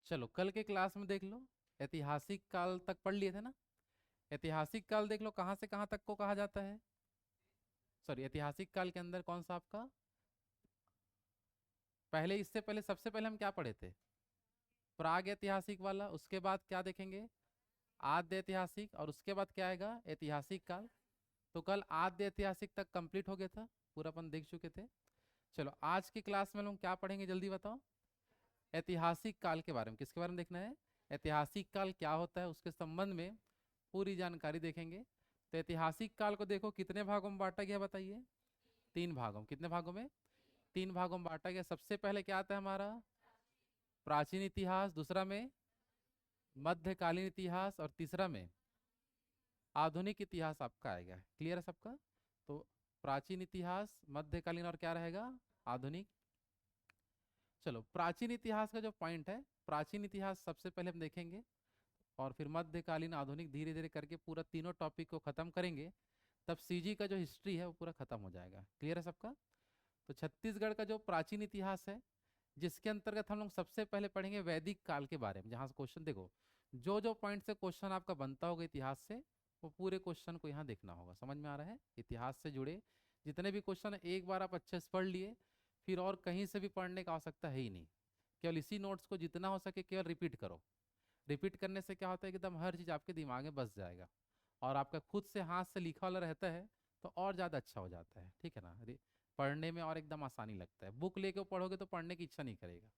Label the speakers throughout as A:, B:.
A: चलो कल के क्लास में देख लो, ऐतिहासिक काल तक पढ़ लिए थे ना। ऐतिहासिक काल देख लो, कहाँ से कहाँ तक को कहा जाता है। सॉरी, ऐतिहासिक काल के अंदर कौन सा आपका, पहले इससे पहले सबसे पहले हम क्या पढ़े थे? प्राग ऐतिहासिक वाला। उसके बाद क्या देखेंगे? आद्य ऐतिहासिक। और उसके बाद क्या आएगा? ऐतिहासिक काल। तो कल आद्य ऐतिहासिक तक कंप्लीट हो गया था, पूरा अपन देख चुके थे। चलो आज की क्लास में लोग क्या पढ़ेंगे जल्दी बताओ। ऐतिहासिक काल के बारे में, किसके बारे में देखना है? ऐतिहासिक काल क्या होता है उसके संबंध में पूरी जानकारी देखेंगे। तो ऐतिहासिक काल को देखो कितने भागों में बांटा गया बताइए। तीन भागों में। कितने भागों में? तीन भागों में बांटा गया। सबसे पहले क्या आता है हमारा? प्राचीन इतिहास। दूसरा में मध्यकालीन इतिहास। और तीसरा में आधुनिक इतिहास आपका आएगा। क्लियर है सबका? तो प्राचीन इतिहास, मध्यकालीन और क्या रहेगा? आधुनिक। चलो प्राचीन इतिहास का जो पॉइंट है, प्राचीन इतिहास सबसे पहले हम देखेंगे, और फिर मध्यकालीन, आधुनिक, धीरे धीरे करके पूरा तीनों टॉपिक को खत्म करेंगे। तब सीजी का जो हिस्ट्री है वो पूरा खत्म हो जाएगा। क्लियर है सबका? तो छत्तीसगढ़ का जो प्राचीन इतिहास है, जिसके अंतर्गत हम लोग सबसे पहले पढ़ेंगे वैदिक काल के बारे में। जहां से क्वेश्चन देखो, जो जो पॉइंट से क्वेश्चन आपका बनता होगा इतिहास से, वो पूरे क्वेश्चन को यहाँ देखना होगा। समझ में आ रहा है? इतिहास से जुड़े जितने भी क्वेश्चन एक बार आप अच्छे से पढ़ लिए, फिर और कहीं से भी पढ़ने का आवश्यकता है ही नहीं। केवल इसी नोट्स को जितना हो सके केवल रिपीट करो। रिपीट करने से क्या होता है कि एकदम हर चीज़ आपके दिमाग में बस जाएगा, और आपका खुद से हाथ से लिखा वाला रहता है तो और ज़्यादा अच्छा हो जाता है। ठीक है ना? पढ़ने में और एकदम आसानी लगता है। बुक लेके पढ़ोगे तो पढ़ने की इच्छा नहीं करेगा,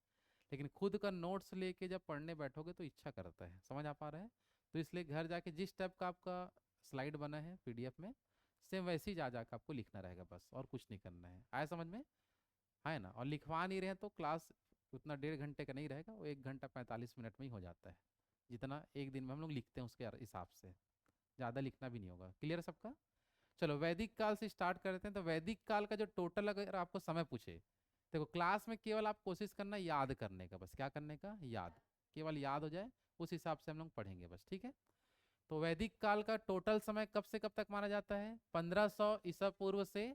A: लेकिन खुद का नोट्स लेके जब पढ़ने बैठोगे तो इच्छा करता है। समझ आ पा रहा है? तो इसलिए घर जाके जिस टाइप का आपका स्लाइड बना है पीडीएफ में, सेम वैसे ही जा जाकर आपको लिखना रहेगा बस, और कुछ नहीं करना है। आया समझ में? है ना? और लिखवा नहीं रहे तो क्लास उतना 1.5 घंटे का नहीं रहेगा, वो 1 घंटा 45 मिनट में ही हो जाता है, जितना एक दिन में हम लोग लिखते हैं उसके हिसाब से। ज़्यादा लिखना भी नहीं होगा। क्लियर है सबका? चलो वैदिक काल से स्टार्ट करते हैं। तो वैदिक काल का जो टोटल अगर आपको समय पूछे, देखो क्लास में केवल आप कोशिश करना याद करने का, बस क्या करने का? याद। केवल याद हो जाए उस हिसाब से हम लोग पढ़ेंगे बस। ठीक है? तो वैदिक काल का टोटल समय कब से कब तक माना जाता है? 1500 ईसा पूर्व से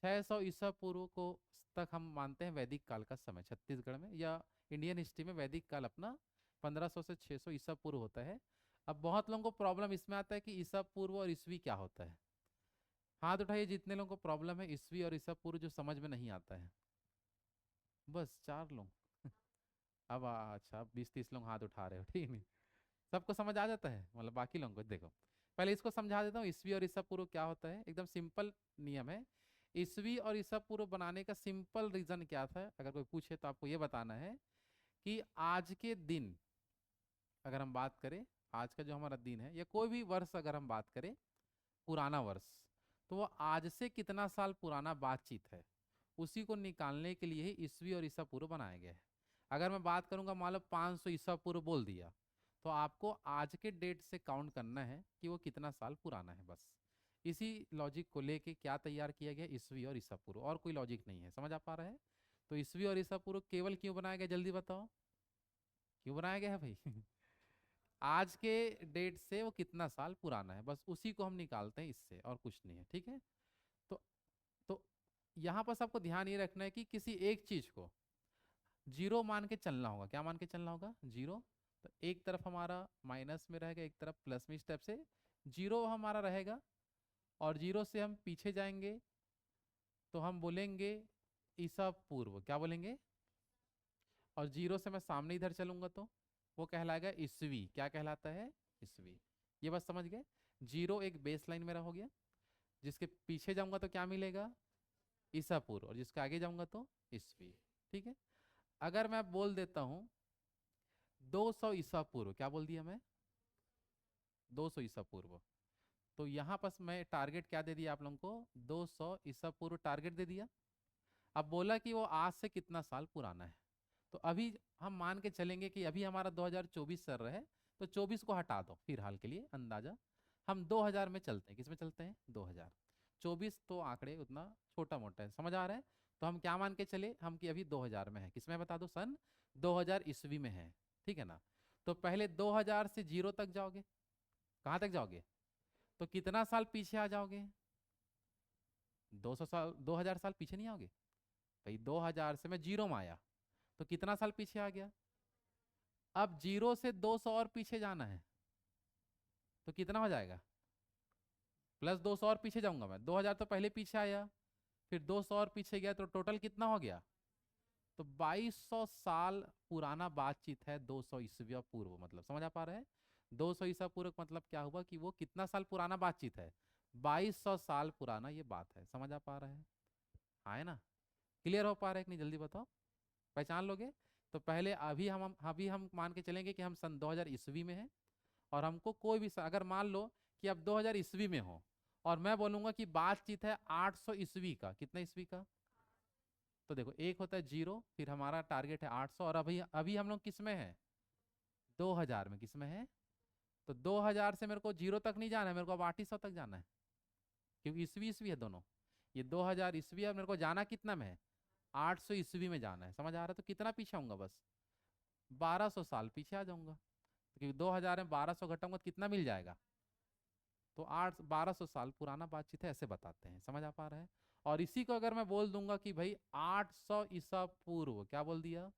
A: 600 ईसा पूर्व को तक हम मानते हैं वैदिक काल का समय छत्तीसगढ़ में, या इंडियन हिस्ट्री में वैदिक काल अपना 1500 से 600 ईसा पूर्व होता है। अब बहुत लोगों को प्रॉब्लम इसमें आता है कि ईसा पूर्व और ईस्वी क्या होता है। हाथ उठाइए जितने लोगों को प्रॉब्लम है ईस्वी और ईसा पूर्व जो समझ में नहीं आता है। बस 4 लोग। अब अच्छा, 20-30 लोग हाथ उठा रहे हो, ठीक नहीं? सबको समझ आ जाता है? मतलब बाकी लोगों को देखो, पहले इसको समझा देता हूँ ईस्वी और ईसा पूर्व क्या होता है। एकदम सिंपल नियम है। ईस्वी और ईसा पूर्व बनाने का सिंपल रीजन क्या था, अगर कोई पूछे तो आपको ये बताना है कि आज के दिन अगर हम बात करें, आज का जो हमारा दिन है या कोई भी वर्ष अगर हम बात करें, पुराना वर्ष, तो वो आज से कितना साल पुराना बातचीत है, उसी को निकालने के लिए ही ईस्वी और ईसा पूर्व बनाया गया है। अगर मैं बात करूंगा मान लो 500 ईसा पूर्व बोल दिया, तो आपको आज के डेट से काउंट करना है कि वो कितना साल पुराना है बस। इसी लॉजिक को लेके क्या तैयार किया गया? ईस्वी और ईसा पूर्व, और कोई लॉजिक नहीं है। समझ आ पा रहा है? तो ईस्वी और ईसा पूर्व केवल क्यों बनाया गया जल्दी बताओ, क्यों बनाया गया है भाई? आज के डेट से वो कितना साल पुराना है, बस उसी को हम निकालते हैं इससे, और कुछ नहीं है। ठीक है? तो तो यहां पर सबको ध्यान ये रखना है कि किसी एक चीज को जीरो मान के चलना होगा। क्या मान के चलना होगा? जीरो। तो एक तरफ हमारा माइनस में रहेगा, एक तरफ प्लस में। इस टाइप से जीरो हमारा रहेगा, और जीरो से हम पीछे जाएंगे तो हम बोलेंगे ईसा पूर्व। क्या बोलेंगे? और जीरो से मैं सामने इधर चलूंगा तो वो कहलाएगा ईस्वी। क्या कहलाता है? ईस्वी। ये बस समझ गए? जीरो एक बेस लाइन मेरा हो गया, जिसके पीछे जाऊंगा तो क्या मिलेगा? ईसा पूर्व। और जिसके आगे जाऊंगा तो ईस्वी। ठीक है? अगर मैं बोल देता हूं 200 ईसा पूर्व, क्या बोल दिया मैं? 200 ईसा पूर्व। तो यहां पर मैं टारगेट क्या दे दिया आप लोगों को? 200 ईसा पूर्व टारगेट दे दिया। अब बोला कि वो आज से कितना साल पुराना है। तो अभी हम मान के चलेंगे कि अभी हमारा 2024 चल रहा है, तो 24 को हटा दो फिलहाल के लिए अंदाजा। हम 2000 में चलते हैं। किस में चलते हैं? 2000। 24 तो आंकड़े उतना छोटा मोटा है, समझ आ रहा है? तो हम क्या मान के चले हम कि अभी 2000 में है। किसमें बता दो? सन 2000 ईस्वी में है। ठीक है ना? तो पहले 2000 से जीरो तक जाओगे। कहाँ तक जाओगे? तो कितना साल पीछे आ जाओगे? 200 साल, 2000 साल पीछे नहीं आओगे भाई? 2000 से मैं जीरो में आया तो कितना साल पीछे आ गया? अब 0 से 200 और पीछे जाना है, तो कितना हो जाएगा? प्लस 200 और पीछे जाऊंगा मैं, 2000 तो पहले पीछे आया, फिर 200 और पीछे गया, तो टोटल कितना हो गया? तो 2200 साल पुराना बातचीत है, 200 ईस्वी पूर्व, मतलब समझ आ पा रहे हैं? 200 ईसा पूर्व मतलब क्या हुआ कि वो कितना साल पुराना बातचीत है? 2200 साल पुराना ये बात है, समझ आ पा रहे हैं? हाँ है ना? क्लियर हो पा रहा है कि नहीं, जल्दी बताओ, पहचान लोगे? तो पहले अभी हम मान के चलेंगे कि हम सन 2000 ईस्वी में हैं, और हमको कोई भी अगर मान लो कि अब 2000 ईस्वी में हो, और मैं बोलूंगा कि बातचीत है 800 ईस्वी का, कितना ईस्वी का? तो देखो, एक होता है 0, फिर हमारा टारगेट है 800, और अभी अभी हम लोग किस में है? 2000 में, किस में है? तो 2000 से मेरे को 0 तक नहीं जाना है, मेरे को अब 800 तक जाना है, क्योंकि ईस्वी ईस्वी है दोनों। ये 2000 ईस्वी है, मेरे को जाना कितना में है? 800 ईस्वी में जाना है, समझ आ रहा है? तो कितना पीछे आऊंगा? बस 1200 साल पीछे आ जाऊंगा, क्योंकि 2000 में 1200 घटाऊंगा तो कितना मिल जाएगा? तो 1200 साल पुराना बातचीत है, ऐसे बताते हैं, समझ आ पा रहा है? और इसी को अगर मैं बोल दूंगा कि भाई 800 ईसा पूर्व, क्या बोल दिया?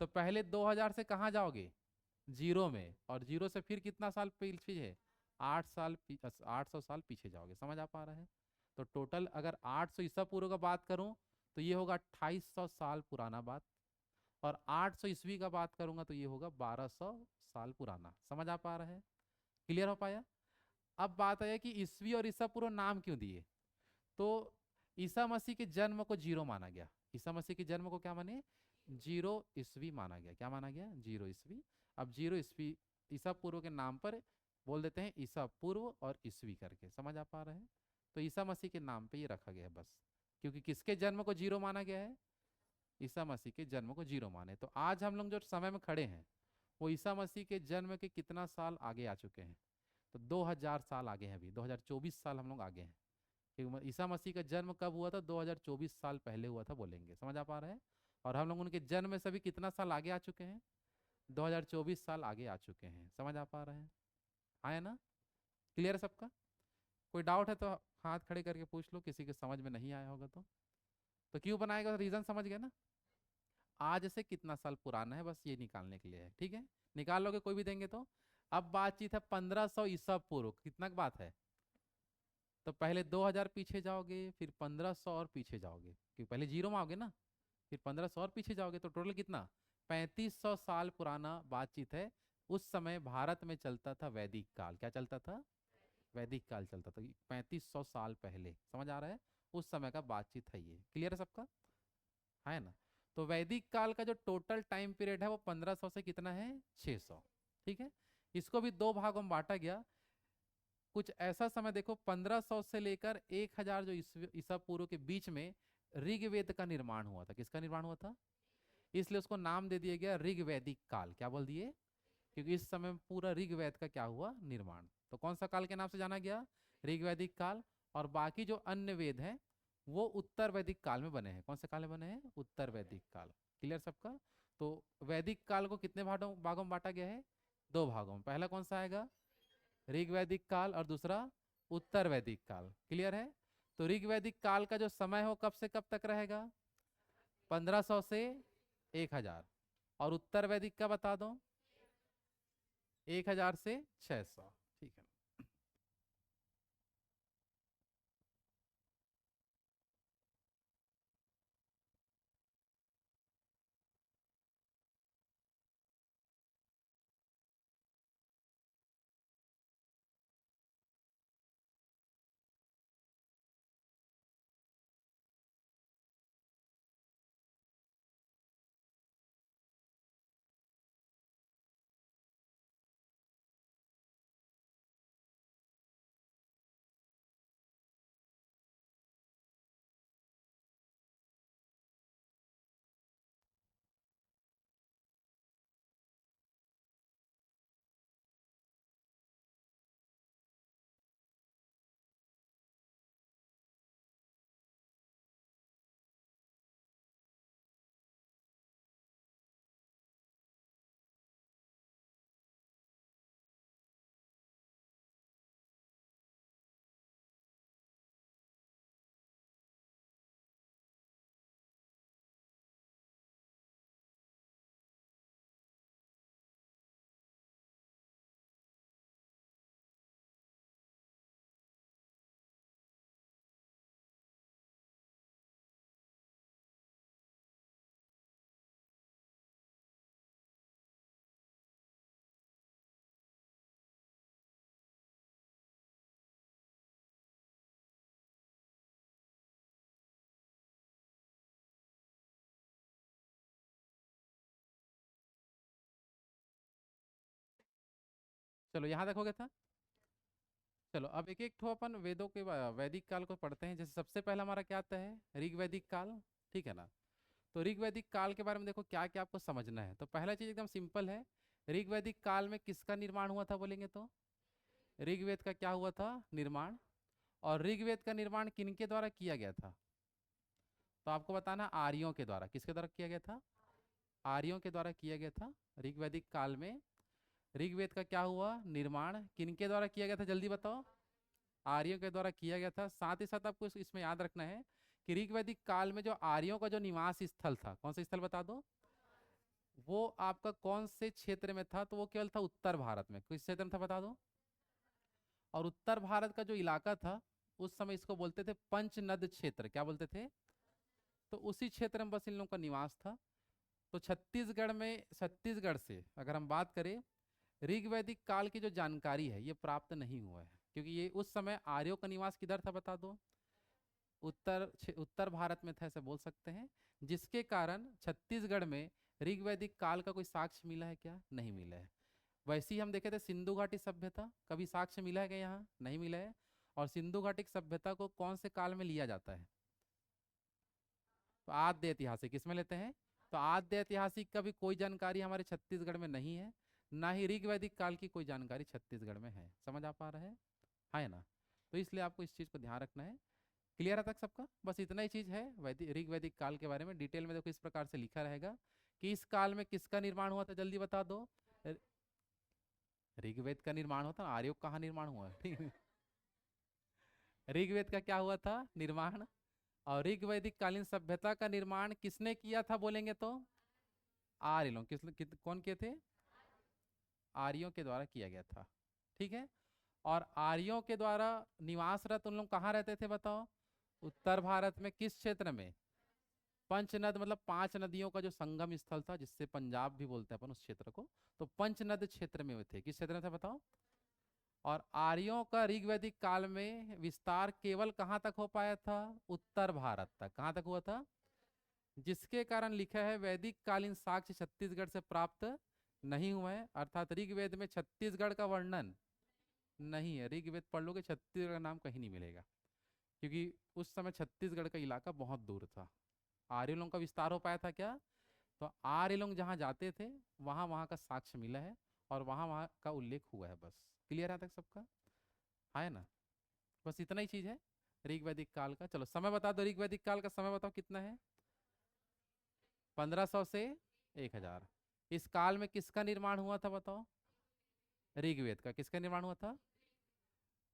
A: तो पहले 2000 से कहाँ जाओगे? 0 में, और 0 से फिर कितना साल पीछे है? 800 साल पीछे जाओगे, समझ आ पा रहा है? तो टोटल अगर 800 ईसा पूर्व का बात करूं, तो ये होगा 2800 साल पुराना बात, और 800 ईस्वी का बात करूंगा तो ये होगा 1200 साल पुराना, समझ आ पा रहा है? क्लियर हो पाया? अब बात है कि ईस्वी और ईसा पूर्व नाम क्यों दिए? तो ईसा मसीह के जन्म को 0 माना गया, ईसा मसीह के जन्म को क्या माने? 0 ईस्वी माना गया, क्या माना गया? 0 ईस्वी। अब 0 ईस्वी ईसा पूर्व के नाम पर बोल देते हैं ईसा पूर्व और ईस्वी करके, समझ आ पा रहे हैं? तो ईसा मसीह के नाम पे ये रखा गया है बस, क्योंकि किसके जन्म को 0 माना गया है? ईसा मसीह के जन्म को 0 माने। तो आज हम लोग जो समय में खड़े हैं, वो ईसा मसीह के जन्म के कितना साल आगे आ चुके हैं? तो 2000 साल आगे हैं, अभी 2024 साल हम लोग आगे हैं, क्योंकि ईसा मसीह का जन्म कब हुआ था? 2024 साल पहले हुआ था बोलेंगे, समझ आ पा रहे हैं? और हम लोग उनके जन्म में सभी कितना साल आगे आ चुके हैं? 2024 साल आगे आ चुके हैं, समझ आ पा रहे हैं? आया ना? क्लियर है सबका? कोई डाउट है तो हाथ खड़े करके पूछ लो, किसी के समझ में नहीं आया होगा तो क्यों बनाएगा, रीजन समझ गए ना? आज से कितना साल पुराना है, बस ये निकालने के लिए है, ठीक है? निकाल लोगे, कोई भी देंगे तो। अब बातचीत है 1500 ईसा पूर्व, कितना की बात है? तो पहले 2000 पीछे जाओगे, फिर 1500 और पीछे जाओगे, क्योंकि पहले 0 में आओगे ना, फिर 1500 और पीछे जाओगे, तो टोटल कितना? 3500 साल पुराना बातचीत है। उस समय भारत में चलता था वैदिक काल, क्या चलता था? वैदिक काल चलता था, 3500 साल पहले, समझ आ रहा है? उस समय का बातचीत है ये, क्लियर है सबका? है ना? तो वैदिक काल का जो टोटल टाइम पीरियड है वो 1500 से कितना है? 600, ठीक है? इसको भी दो भागों में बांटा गया। कुछ ऐसा समय देखो, 1500 से लेकर 1000 जो ईसा पूर्व के बीच में ऋग्वेद का निर्माण हुआ था। किसका निर्माण हुआ था? इसलिए उसको नाम दे दिया गया ऋग्वैदिक काल, क्या बोल दिए? क्योंकि इस समय पूरा ऋग्वेद का क्या हुआ? निर्माण। तो कौन सा काल के नाम से जाना गया? ऋग्वैदिक काल। और बाकी जो अन्य वेद हैं वो उत्तर वैदिक काल में बने हैं। कौन से काल में बने हैं? उत्तर वैदिक काल। क्लियर सबका? तो वैदिक काल को कितने भागों भागों में बांटा गया है? दो भागों में। पहला कौन सा आएगा? ऋग वैदिक काल, और दूसरा उत्तर वैदिक काल। क्लियर है? तो ऋग वैदिक काल का जो समय हो कब से कब तक रहेगा? 1500 से 1000। और उत्तर वैदिक का बता दो, 1000 से 600। ठीक है। चलो यहाँ देखोगे था। चलो अब एक एक ठो अपन वेदों के वैदिक काल को पढ़ते हैं। जैसे सबसे पहला हमारा क्या आता है, ऋग्वैदिक काल, ठीक है ना। तो ऋग्वैदिक काल के बारे में देखो क्या क्या आपको समझना है। तो पहला चीज एकदम सिंपल है, ऋग्वैदिक काल में किसका निर्माण हुआ था बोलेंगे तो ऋग्वेद का क्या हुआ था, निर्माण। और ऋग्वेद का निर्माण किनके द्वारा किया गया था, तो आपको बताना आर्यों के द्वारा। किसके द्वारा किया गया था, आर्यों के द्वारा किया गया था। ऋग्वैदिक काल में ऋग्वेद का क्या हुआ, निर्माण किनके द्वारा किया गया था, जल्दी बताओ। आर्यों के द्वारा किया गया था। साथ ही साथ आपको इसमें याद रखना है कि ऋग्वैदिक काल में जो आर्यों का जो निवास स्थल था, कौन सा स्थल बता दो, वो आपका कौन से क्षेत्र में था, तो वो केवल था उत्तर भारत में। किस क्षेत्र में था बता दो। और उत्तर भारत का जो इलाका था उस समय इसको बोलते थे पंचनद क्षेत्र। क्या बोलते थे, तो उसी क्षेत्र में बस इन लोगों का निवास था। तो छत्तीसगढ़ में, छत्तीसगढ़ से अगर हम बात करें, ऋग्वैदिक काल की जो जानकारी है ये प्राप्त नहीं हुआ है, क्योंकि ये उस समय आर्यों का निवास किधर था बता दो, उत्तर भारत में था ऐसे बोल सकते हैं। जिसके कारण छत्तीसगढ़ में ऋग्वैदिक काल का कोई साक्ष्य मिला है क्या, नहीं मिला है। वैसे ही हम देखे थे सिंधु घाटी सभ्यता, कभी साक्ष्य मिला है क्या, यहाँ नहीं मिला है। और सिंधु घाटी सभ्यता को कौन से काल में लिया जाता है, तो आद्य ऐतिहासिक किसमें लेते हैं, तो आद्य ऐतिहासिक का भी कोई जानकारी हमारे छत्तीसगढ़ में नहीं है। ना ही ऋग्वैदिक काल की कोई जानकारी छत्तीसगढ़ में है। समझ आ पा रहा है ना। तो इसलिए आपको इस चीज़ को ध्यान रखना है। क्लियर है तक सबका, बस इतना ही चीज़ है वैदिक ऋग्वैदिक काल के बारे में। डिटेल में देखो इस प्रकार से लिखा रहेगा कि इस काल में किसका निर्माण हुआ था, जल्दी बता दो। ऋग्वेद का निर्माण होता, आर्यों का कहाँ निर्माण हुआ है, ठीक है। ऋग्वेद का क्या हुआ था, निर्माण। और ऋग्वैदिक कालीन सभ्यता का निर्माण किसने किया था बोलेंगे तो आर्य लोग। कौन किए थे, आर्यों के द्वारा किया गया था, ठीक है। और आर्यों के द्वारा निवासरत उन लोग कहाँ रहते थे बताओ, उत्तर भारत में। किस क्षेत्र में, पंचनद मतलब 5 नदियों का जो संगम स्थल था, जिससे पंजाब भी बोलते हैं अपन उस क्षेत्र को। तो पंचनद क्षेत्र में वे थे। किस क्षेत्र में थे बताओ। और आर्यों का ऋग्वैदिक काल में विस्तार केवल कहाँ तक हो पाया था, उत्तर भारत तक। कहाँ तक हुआ था, जिसके कारण लिखा है वैदिक कालीन साक्ष्य छत्तीसगढ़ से प्राप्त नहीं हुआ है। अर्थात ऋग्वेद में छत्तीसगढ़ का वर्णन नहीं है। ऋग्वेद पढ़ लोगे छत्तीसगढ़ का नाम कहीं नहीं मिलेगा, क्योंकि उस समय छत्तीसगढ़ का इलाका बहुत दूर था। आर्य लोगों का विस्तार हो पाया था क्या, तो आर्य लोग जहाँ जाते थे वहाँ वहाँ का साक्ष्य मिला है, और वहाँ वहाँ का उल्लेख हुआ है। बस क्लियर है तक सबका, है ना। बस इतना ही चीज है ऋग्वैदिक काल का। चलो समय बता दो, ऋग्वैदिक काल का समय बताओ कितना है, 1500 से 1000। इस काल में किसका निर्माण हुआ था बताओ, ऋग्वेद का। किसका निर्माण हुआ था।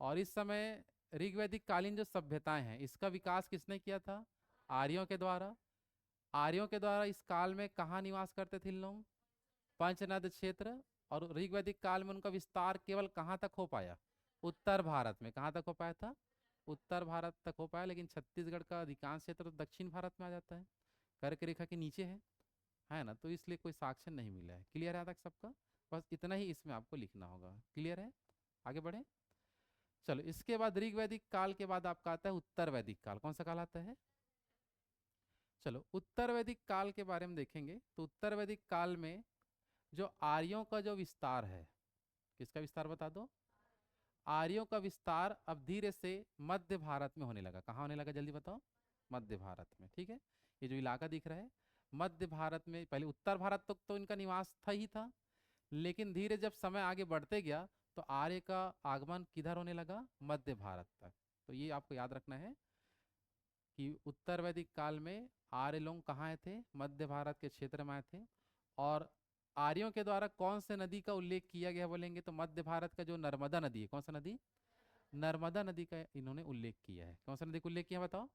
A: और इस समय ऋग्वैदिक कालीन जो सभ्यताएं हैं इसका विकास किसने किया था, आर्यों के द्वारा। आर्यों के द्वारा इस काल में कहाँ निवास करते थे इन लोग, पंचनद क्षेत्र। और ऋग्वैदिक काल में उनका विस्तार केवल कहाँ तक हो पाया, उत्तर भारत में। कहाँ तक हो पाया था, उत्तर भारत तक हो पाया। लेकिन छत्तीसगढ़ का अधिकांश क्षेत्र तो दक्षिण भारत में आ जाता है, कर्क रेखा के नीचे है ना। तो इसलिए कोई साक्ष्य नहीं मिला है। क्लियर है तक सबका, बस इतना ही इसमें आपको लिखना होगा। क्लियर है, आगे बढ़े। चलो इसके बाद ऋग्वैदिक काल के बाद आपका आता है उत्तर वैदिक काल। कौन सा काल आता है, चलो उत्तर वैदिक काल के बारे में देखेंगे। तो उत्तर वैदिक काल में जो आर्यों का जो विस्तार है, किसका विस्तार बता दो, आर्यों का विस्तार अब धीरे से मध्य भारत में होने लगा। कहाँ होने लगा जल्दी बताओ, मध्य भारत में, ठीक है। ये जो इलाका दिख रहा है मध्य भारत में, पहले उत्तर भारत तक तो इनका निवास था ही था, लेकिन धीरे जब समय आगे बढ़ते गया तो आर्य का आगमन किधर होने लगा, मध्य भारत तक। तो ये आपको याद रखना है कि उत्तर वैदिक काल में आर्य लोग कहाँ आए थे, मध्य भारत के क्षेत्र में आए थे। और आर्यों के द्वारा कौन से नदी का उल्लेख किया गया बोलेंगे तो मध्य भारत का जो नर्मदा नदी है, कौन सा नदी, नर्मदा नदी का इन्होंने उल्लेख किया है। कौन सा नदी का उल्लेख किया बताओ।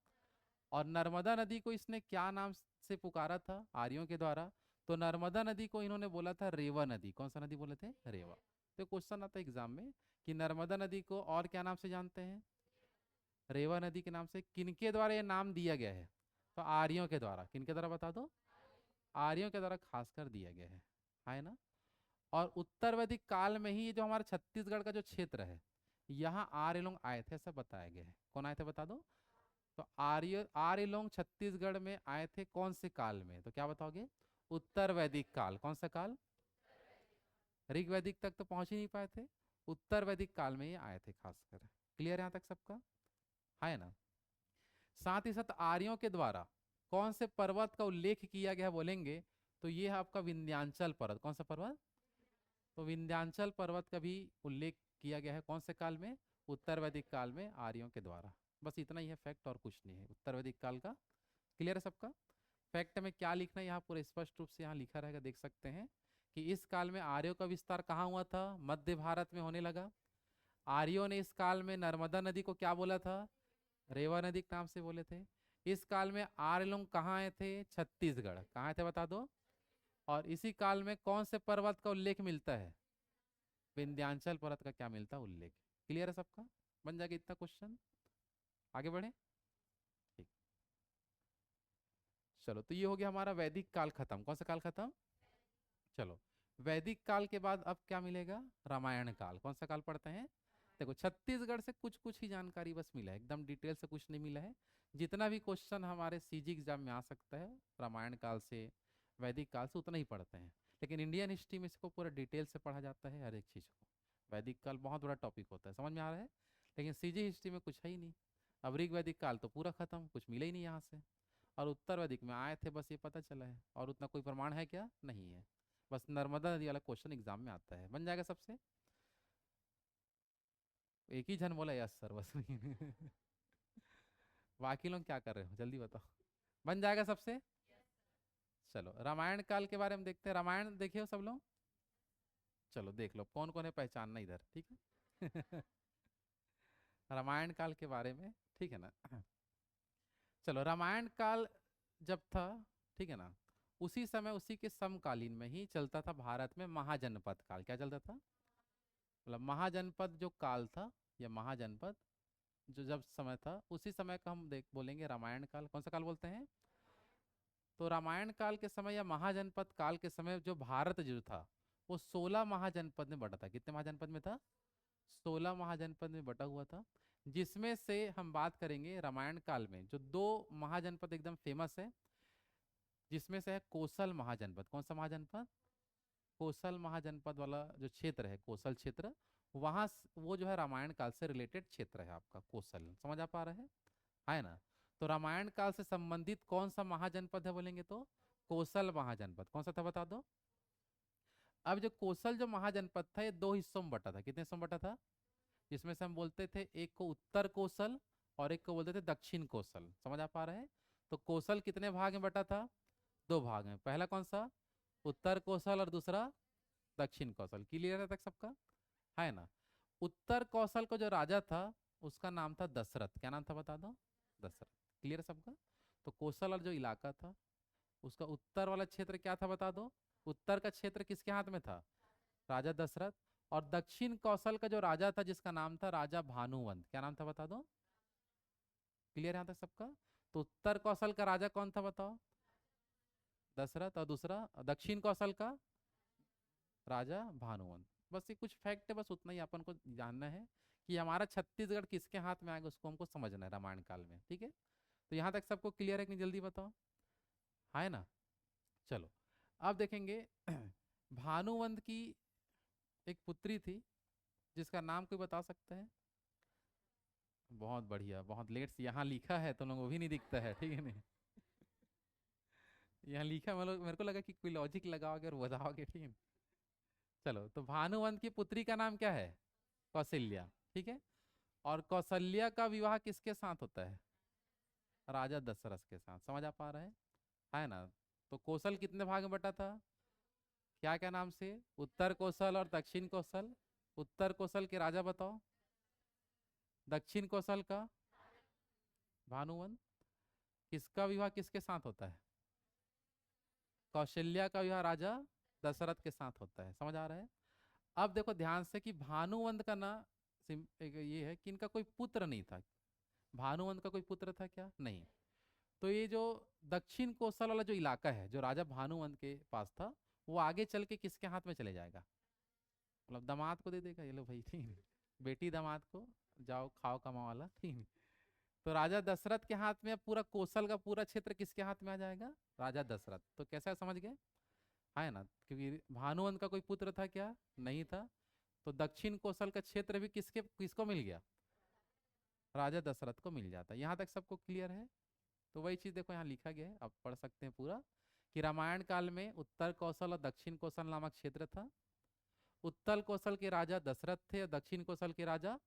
A: और नर्मदा नदी को इसने क्या नाम से पुकारा था आर्यों के द्वारा, तो नर्मदा नदी को इन्होंने बोला था रेवा नदी। कौन सा नदी बोले थे, रेवा। तो क्वेश्चन आता है एग्जाम में कि नर्मदा नदी को और क्या नाम से जानते हैं, रेवा नदी के नाम से। किनके द्वारा ये नाम दिया गया है, तो आर्यों के द्वारा। किनके द्वारा बता दो, आर्यों के द्वारा खासकर दिया गया है ना। और उत्तर वैदिक काल में ही ये जो हमारा छत्तीसगढ़ का जो क्षेत्र है यहाँ आर्य लोग आए थे, ऐसा बताया गया है। कौन आए थे बता दो, तो आर्य आर्य लोग छत्तीसगढ़ में आए थे कौन से काल में, तो क्या बताओगे, उत्तर वैदिक काल। कौन सा काल, ऋग्वैदिक तक तो पहुंच ही नहीं पाए थे। उत्तर वैदिक काल में ये आए थे खासकर। क्लियर यहाँ तक सबका, है ना। साथ ही साथ आर्यों के द्वारा कौन से पर्वत का उल्लेख किया गया बोलेंगे तो ये है आपका विंध्याचल पर्वत। कौन सा पर्वत? तो विंध्याचल पर्वत का भी उल्लेख किया गया है कौन से काल में? उत्तर वैदिक काल में आर्यों के द्वारा। बस इतना ही है फैक्ट और कुछ नहीं है उत्तर वैदिक काल का। क्लियर है सबका? फैक्ट में क्या लिखना है यहाँ पूरे स्पष्ट रूप से यहाँ लिखा रहेगा, देख सकते हैं कि इस काल में आर्यों का विस्तार कहाँ हुआ था? मध्य भारत में होने लगा। आर्यों ने इस काल में नर्मदा नदी को क्या बोला था? रेवा नदी के नाम से बोले थे। इस काल में आर्य लोग कहाँ आए थे? छत्तीसगढ़। कहाँ आए थे बता दो। और इसी काल में कौन से पर्वत का उल्लेख मिलता है? विंध्याचल पर्वत का क्या मिलता है उल्लेख? क्लियर है सबका? बन जाएगा इतना क्वेश्चन। आगे बढ़े, ठीक। चलो, तो ये हो गया हमारा वैदिक काल खत्म। कौन सा काल खत्म? चलो, वैदिक काल के बाद अब क्या मिलेगा? रामायण काल। कौन सा काल पढ़ते हैं? देखो, छत्तीसगढ़ से कुछ कुछ ही जानकारी बस मिला है, एकदम डिटेल से कुछ नहीं मिला है। जितना भी क्वेश्चन हमारे सीजी एग्जाम में आ सकता है रामायण काल से, वैदिक काल से, उतना ही पढ़ते हैं। लेकिन इंडियन हिस्ट्री में इसको पूरा डिटेल से पढ़ा जाता है हर एक चीज़ को। वैदिक काल बहुत बड़ा टॉपिक होता है, समझ में आ रहा है। लेकिन सीजी हिस्ट्री में कुछ है ही नहीं। अब ऋग वैदिक काल तो पूरा खत्म, कुछ मिला ही नहीं यहाँ से। और उत्तर वैदिक में आए थे बस ये पता चला है, और उतना कोई प्रमाण है क्या? नहीं है। बस नर्मदा नदी वाला क्वेश्चन एग्जाम में आता है। बन जाएगा सबसे? एक ही जन बोला यस सर बस बाकी लोग क्या कर रहे हो जल्दी बताओ। बन जाएगा सबसे? चलो, रामायण काल के बारे में देखते हैं। रामायण देखे हो सब लोग? चलो देख लो कौन कौन है पहचानना इधर, ठीक है रामायण काल के बारे में, ठीक है ना। चलो, रामायण काल जब था, ठीक है ना, उसी समय उसी के समकालीन में ही चलता था भारत में महाजनपद काल। क्या चलता था? मतलब महाजनपद जो काल था, या महाजनपद जो जब समय था, उसी समय का हम देख बोलेंगे रामायण काल। कौन सा काल बोलते हैं? तो रामायण काल के समय या महाजनपद काल के समय जो भारत जो था वो 16 महाजनपद में बटा था। कितने महाजनपद में था? 16 महाजनपद में बटा हुआ था। जिसमें से हम बात करेंगे रामायण काल में जो दो महाजनपद एकदम फेमस है, जिसमें से है कोसल महाजनपद। कौन सा महाजनपद? कोसल महाजनपद वाला जो क्षेत्र है, कोसल क्षेत्र, वहाँ वो जो है रामायण काल से रिलेटेड क्षेत्र है आपका कोसल। समझ आ पा रहा है ना। तो रामायण काल से संबंधित कौन सा महाजनपद है बोलेंगे तो कोसल महाजनपद। कौन सा था बता दो। अब जो कोसल जो महाजनपद था ये दो हिस्सों में बटा था। कितने हिस्सों में बटा था? जिसमें से हम बोलते थे एक को उत्तर कोसल और एक को बोलते थे दक्षिण कोसल। समझ आ पा रहे हैं? तो कोसल कितने भाग में बटा था? दो भाग में। पहला कौन सा? उत्तर कौशल, और दूसरा दक्षिण कौशल। क्लियर है तक सबका, है ना। उत्तर कौशल का जो राजा था उसका नाम था दशरथ। क्या नाम था बता दो? दशरथ। क्लियर है सबका। तो कौशल और जो इलाका था उसका उत्तर वाला क्षेत्र क्या था बता दो। उत्तर का क्षेत्र किसके हाथ में था? राजा दशरथ। और दक्षिण कौशल का जो राजा था जिसका नाम था राजा भानुवंत। क्या नाम था बता दो। क्लियर है यहाँ तक सबका। तो उत्तर कौशल का राजा कौन था बताओ? दशरथ। और दूसरा दक्षिण कौशल का राजा भानुवंत। बस ये कुछ फैक्ट है, बस उतना ही अपन को जानना है कि हमारा छत्तीसगढ़ किसके हाथ में आएगा, उसको हमको समझना है रामायण काल में, ठीक है। तो यहाँ तक सबको क्लियर है कि नहीं, जल्दी बताओ, है ना। चलो, अब देखेंगे भानुवंत की एक पुत्री थी जिसका नाम कोई बता सकता है? बहुत बढ़िया, बहुत लेट से यहाँ लिखा है तो लोगों को भी नहीं दिखता है, ठीक है नहीं यहाँ लिखा, मेरे को लगा कि कोई लॉजिक लगाओगे और बताओगे, ठीक है। चलो, तो भानुवंत की पुत्री का नाम क्या है? कौशल्या, ठीक है। और कौशल्या का विवाह किसके साथ होता है? राजा दशरथ के साथ। समझ आ पा रहा है ना। तो कौशल कितने भाग में बटा था? क्या क्या नाम से? उत्तर कौशल और दक्षिण कौशल। उत्तर कौशल के राजा बताओ। दक्षिण कौशल का भानुवंत। किसका विवाह किसके साथ होता है? कौशल्या का विवाह राजा दशरथ के साथ होता है। समझ आ रहा है? अब देखो ध्यान से कि भानुवंत का ना एक ये है कि इनका कोई पुत्र नहीं था। भानुवंत का कोई पुत्र था क्या? नहीं। तो ये जो दक्षिण कोसल वाला जो इलाका है जो राजा भानुवंत के पास था, वो आगे चल के किसके हाथ में चले जाएगा? मतलब दामाद को दे देगा, ये लो भाई, ठीक है। बेटी दामाद को, जाओ खाओ कमाओ वाला, ठीक है। तो राजा दशरथ के हाथ में अब पूरा कोसल का पूरा क्षेत्र किसके हाथ में आ जाएगा? राजा दशरथ। तो कैसा है, समझ गए, है ना। क्योंकि भानुवंत का कोई पुत्र था क्या? नहीं था। तो दक्षिण कौशल का क्षेत्र भी किसको मिल गया? राजा दशरथ को मिल जाता है। यहाँ तक सबको क्लियर है? तो वही चीज देखो यहाँ लिखा गया है, आप पढ़ सकते हैं पूरा, कि रामायण काल में उत्तर कौशल और दक्षिण कौशल नामक क्षेत्र था। उत्तर कौशल के राजा दशरथ थे और दक्षिण कौशल के राजा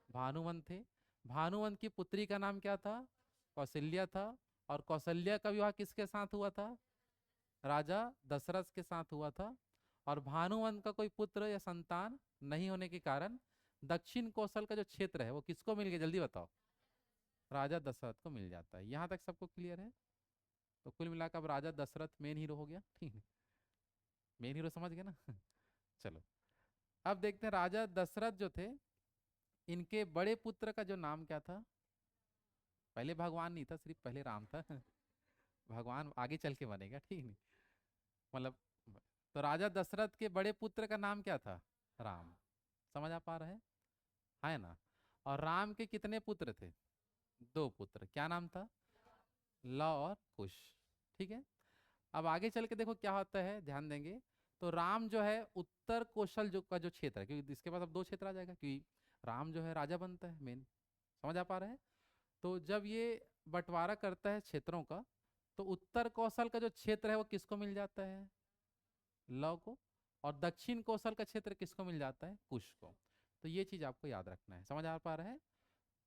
A: भानुवंत थे। भानुवंत की पुत्री का नाम क्या था? कौशल्या था। और कौशल्या का विवाह किसके साथ हुआ था? राजा दशरथ के साथ हुआ था। और भानुवंत का कोई पुत्र या संतान नहीं होने के कारण दक्षिण कौशल का जो क्षेत्र है वो किसको मिल गया, जल्दी बताओ? राजा दशरथ को मिल जाता है। यहाँ तक सबको क्लियर है? तो कुल मिलाकर अब राजा दशरथ मेन हीरो हो गया, ठीक है? मेन हीरो समझ गए ना? चलो, अब देखते हैं राजा दशरथ जो थे, इनके बड़े पुत्र का जो नाम क्या था? पहले भगवान नहीं था, सिर्फ पहले राम था। भगवान आगे चल के बनेगा, ठीक है? मतलब, तो राजा दशरथ के बड़े पुत्र का नाम क्या था? राम। समझ आ पा रहा है ना? और राम के कितने पुत्र थे? दो पुत्र। क्या नाम था? लव और कुश। ठीक है, अब आगे चल के देखो क्या होता है, ध्यान देंगे। तो राम जो है उत्तर कौशल जो का जो क्षेत्र है, क्योंकि इसके पास अब दो क्षेत्र आ जाएगा, क्योंकि राम जो है राजा बनता है मेन। समझ आ पा रहे हैं? तो जब ये बंटवारा करता है क्षेत्रों का, तो उत्तर कौशल का जो क्षेत्र है वो किसको मिल जाता है? लव को। और दक्षिण कौशल का क्षेत्र किसको मिल जाता है? कुश को। तो ये चीज आपको याद रखना है। समझ आ पा रहा है?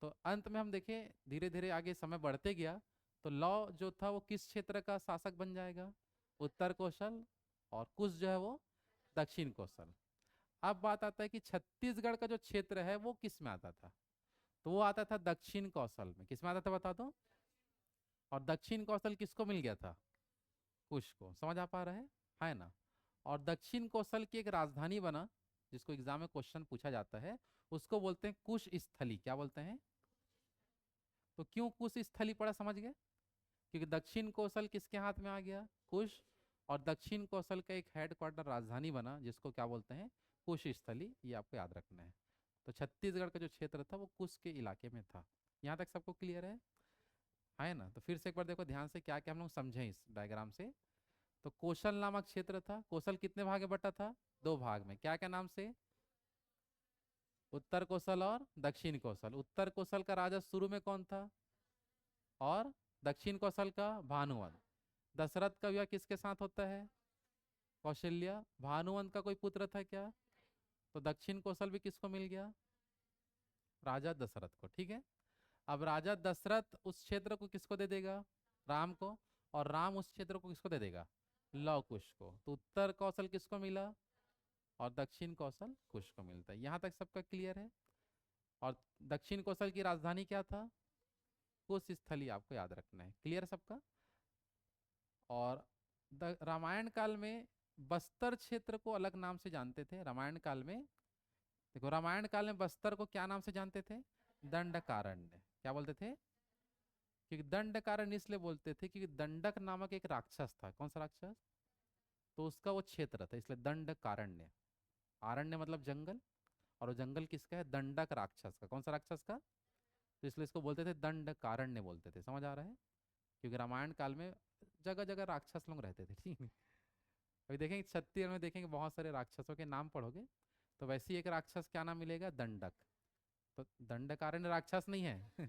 A: तो अंत में हम देखें, धीरे धीरे आगे समय बढ़ते गया, तो लौ जो था वो किस क्षेत्र का शासक बन जाएगा? उत्तर कौशल। और कुश जो है वो दक्षिण कौशल। अब बात आता है कि छत्तीसगढ़ का जो क्षेत्र है वो किस में आता था? तो वो आता था दक्षिण कौशल में। किस में आता था बता दो? और दक्षिण कौशल किसको मिल गया था? कुश को। समझ आ पा रहा है ना? और दक्षिण कौशल की एक राजधानी बना, जिसको एग्जाम में क्वेश्चन पूछा जाता है, उसको बोलते हैं कुश स्थली। क्या बोलते हैं? तो क्यों कुश स्थली पड़ा, समझ गए? क्योंकि दक्षिण कौशल किसके हाथ में आ गया? कुश। और दक्षिण कौशल का एक हेडक्वार्टर राजधानी बना, जिसको क्या बोलते हैं? कुश स्थली। ये आपको याद रखना है। तो छत्तीसगढ़ का जो क्षेत्र था वो कुश के इलाके में था। यहाँ तक सबको क्लियर है ना? तो फिर से एक बार देखो ध्यान से, क्या क्या हम लोग समझें इस डायग्राम से। तो कौशल नामक क्षेत्र था। कौशल कितने भाग में बटा था? दो भाग में। क्या क्या नाम से? उत्तर कौशल और दक्षिण कौशल। उत्तर कौशल का राजा शुरू में कौन था? और दक्षिण कौशल का भानुवंत। दशरथ का विवाह किसके साथ होता है? कौशल्या। भानुवंत का कोई पुत्र था क्या? तो दक्षिण कौशल भी किसको मिल गया? राजा दशरथ को। ठीक है, अब राजा दशरथ उस क्षेत्र को किसको दे देगा? राम को। और राम उस क्षेत्र को किसको दे देगा? लव कुश को। तो उत्तर कौशल किसको मिला? और दक्षिण कौशल कुश को मिलता है। यहाँ तक सबका क्लियर है? और दक्षिण कौशल की राजधानी क्या था? कुश स्थली। आपको याद रखना है। क्लियर सबका? और रामायण काल में बस्तर क्षेत्र को अलग नाम से जानते थे। रामायण काल में देखो, रामायण काल में बस्तर को क्या नाम से जानते थे? दंडकारण्य। क्या बोलते थे? क्योंकि दंडकारण्य इसलिए बोलते थे क्योंकि दंडक नामक एक राक्षस था। कौन सा राक्षस? तो उसका वो क्षेत्र था, इसलिए दंडकारण्य। आरण्य मतलब जंगल, और वो जंगल किसका है? दंडक राक्षस का। कौन सा राक्षस का? तो इसलिए इसको बोलते थे दंडकारण्य बोलते थे। समझ आ रहा है? क्योंकि रामायण काल में जगह जगह राक्षस लोग रहते थे, ठीक है? अभी देखेंगे छत्तीसगढ़ में, देखेंगे बहुत सारे राक्षसों के नाम पढ़ोगे, तो वैसे ही एक राक्षस क्या नाम मिलेगा? दंडक। तो दंडकारण्य राक्षस नहीं है।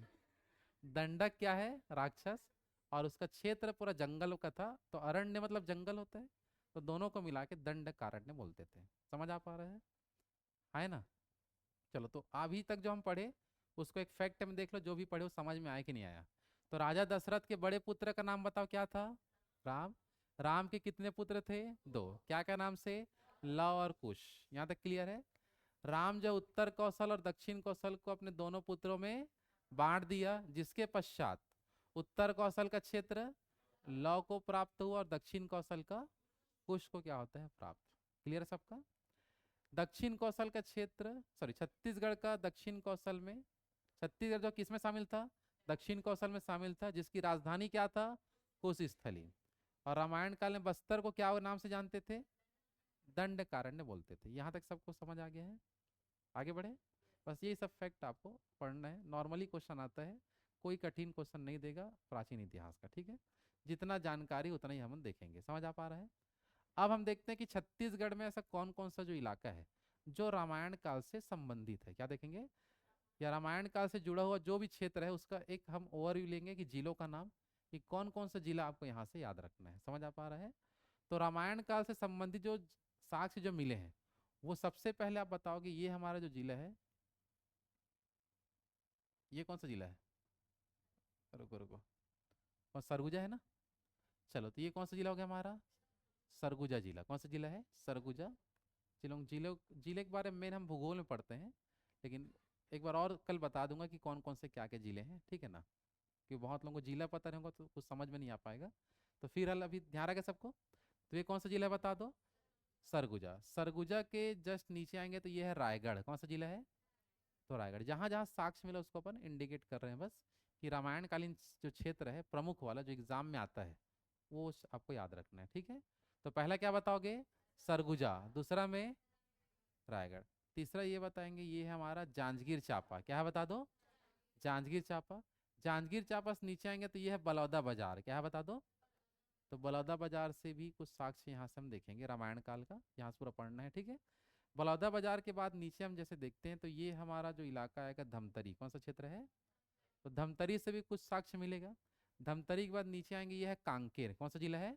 A: दंडक क्या है? राक्षस। और उसका क्षेत्र पूरा जंगल का था, तो अरण्य मतलब जंगल होता है। तो दोनों को मिला के दंडकारण्य बोलते थे। समझ आ पा रहे हैं? है ना? चलो, तो अभी तक जो हम पढ़े उसको एक फैक्ट में देख लो, जो भी पढ़े वो समझ में आया कि नहीं आया। तो राजा दशरथ के बड़े पुत्र का नाम बताओ, क्या था? राम। राम के कितने पुत्र थे? दो। क्या क्या नाम से? लव और कुश। यहाँ तक क्लियर है? राम जो उत्तर कौशल और दक्षिण कौशल को अपने दोनों पुत्रों में बांट दिया, जिसके पश्चात उत्तर कौशल का क्षेत्र लव को प्राप्त हुआ और दक्षिण कौशल का कुश को क्या होता है? प्राप्त। क्लियर सबका? दक्षिण कौशल का क्षेत्र, सॉरी, छत्तीसगढ़ का दक्षिण कौशल में, छत्तीसगढ़ जो किस में शामिल था? दक्षिण कौशल में शामिल था, जिसकी राजधानी क्या था? कुश स्थली। और रामायण काल में बस्तर को क्या नाम से जानते थे? दंडकारण्य बोलते थे। यहाँ तक सबको समझ आ गया है? आगे बढ़े। बस यही सब फैक्ट आपको पढ़ना है। नॉर्मली क्वेश्चन आता है, कोई कठिन क्वेश्चन नहीं देगा प्राचीन इतिहास का, ठीक है? जितना जानकारी उतना ही हम देखेंगे। समझ आ पा रहा है? अब हम देखते हैं कि छत्तीसगढ़ में ऐसा कौन कौन सा जो इलाका है, जो रामायण काल से संबंधित है। क्या देखेंगे? या रामायण काल से जुड़ा हुआ जो भी क्षेत्र है उसका एक हम ओवरव्यू लेंगे कि जिलों का नाम, कि कौन कौन सा जिला आपको यहाँ से याद रखना है। समझ आ पा रहा है? तो रामायण काल से संबंधित जो साक्ष्य जो मिले हैं, वो सबसे पहले आप बताओगे ये हमारा जो जिला है, ये कौन सा जिला है? रुको रुको, और सरगुजा है ना। चलो, तो ये कौन सा जिला हो गया हमारा? सरगुजा जिला। कौन सा जिला है? सरगुजा। चलो, जिले जिले के बारे में हम भूगोल में पढ़ते हैं, लेकिन एक बार और कल बता दूंगा कि कौन कौन से क्या क्या जिले हैं, ठीक है ना? कि बहुत लोगों को जिला पता नहीं होगा तो कुछ समझ में नहीं आ पाएगा। तो फिर हल अभी ध्यान रखें सबको। तो ये कौन सा जिला है बता दो? सरगुजा। सरगुजा के जस्ट नीचे आएंगे तो ये है रायगढ़। कौन सा जिला है? तो रायगढ़। जहाँ जहाँ साक्ष्य मिला उसको अपन इंडिकेट कर रहे हैं बस, कि रामायण कालीन जो क्षेत्र है प्रमुख वाला जो एग्जाम में आता है, वो आपको याद रखना है, ठीक है? तो पहला क्या बताओगे? सरगुजा। दूसरा में रायगढ़। तीसरा ये बताएंगे, ये है हमारा जांजगीर चांपा। क्या है बता दो? जांजगीर चांपा। जांजगीर चांपा से नीचे आएंगे तो ये है बलौदा बाजार। क्या है बता दो? तो बलौदा बाजार से भी कुछ साक्ष्य यहाँ से हम देखेंगे रामायण काल का, यहाँ से पूरा पढ़ना है, ठीक है? बलौदा बाजार के बाद नीचे हम जैसे देखते हैं तो ये हमारा जो इलाका आएगा धमतरी। कौन सा क्षेत्र है? तो धमतरी से भी कुछ साक्ष्य मिलेगा। धमतरी के बाद नीचे आएंगे, ये है कांकेर। कौन सा जिला है?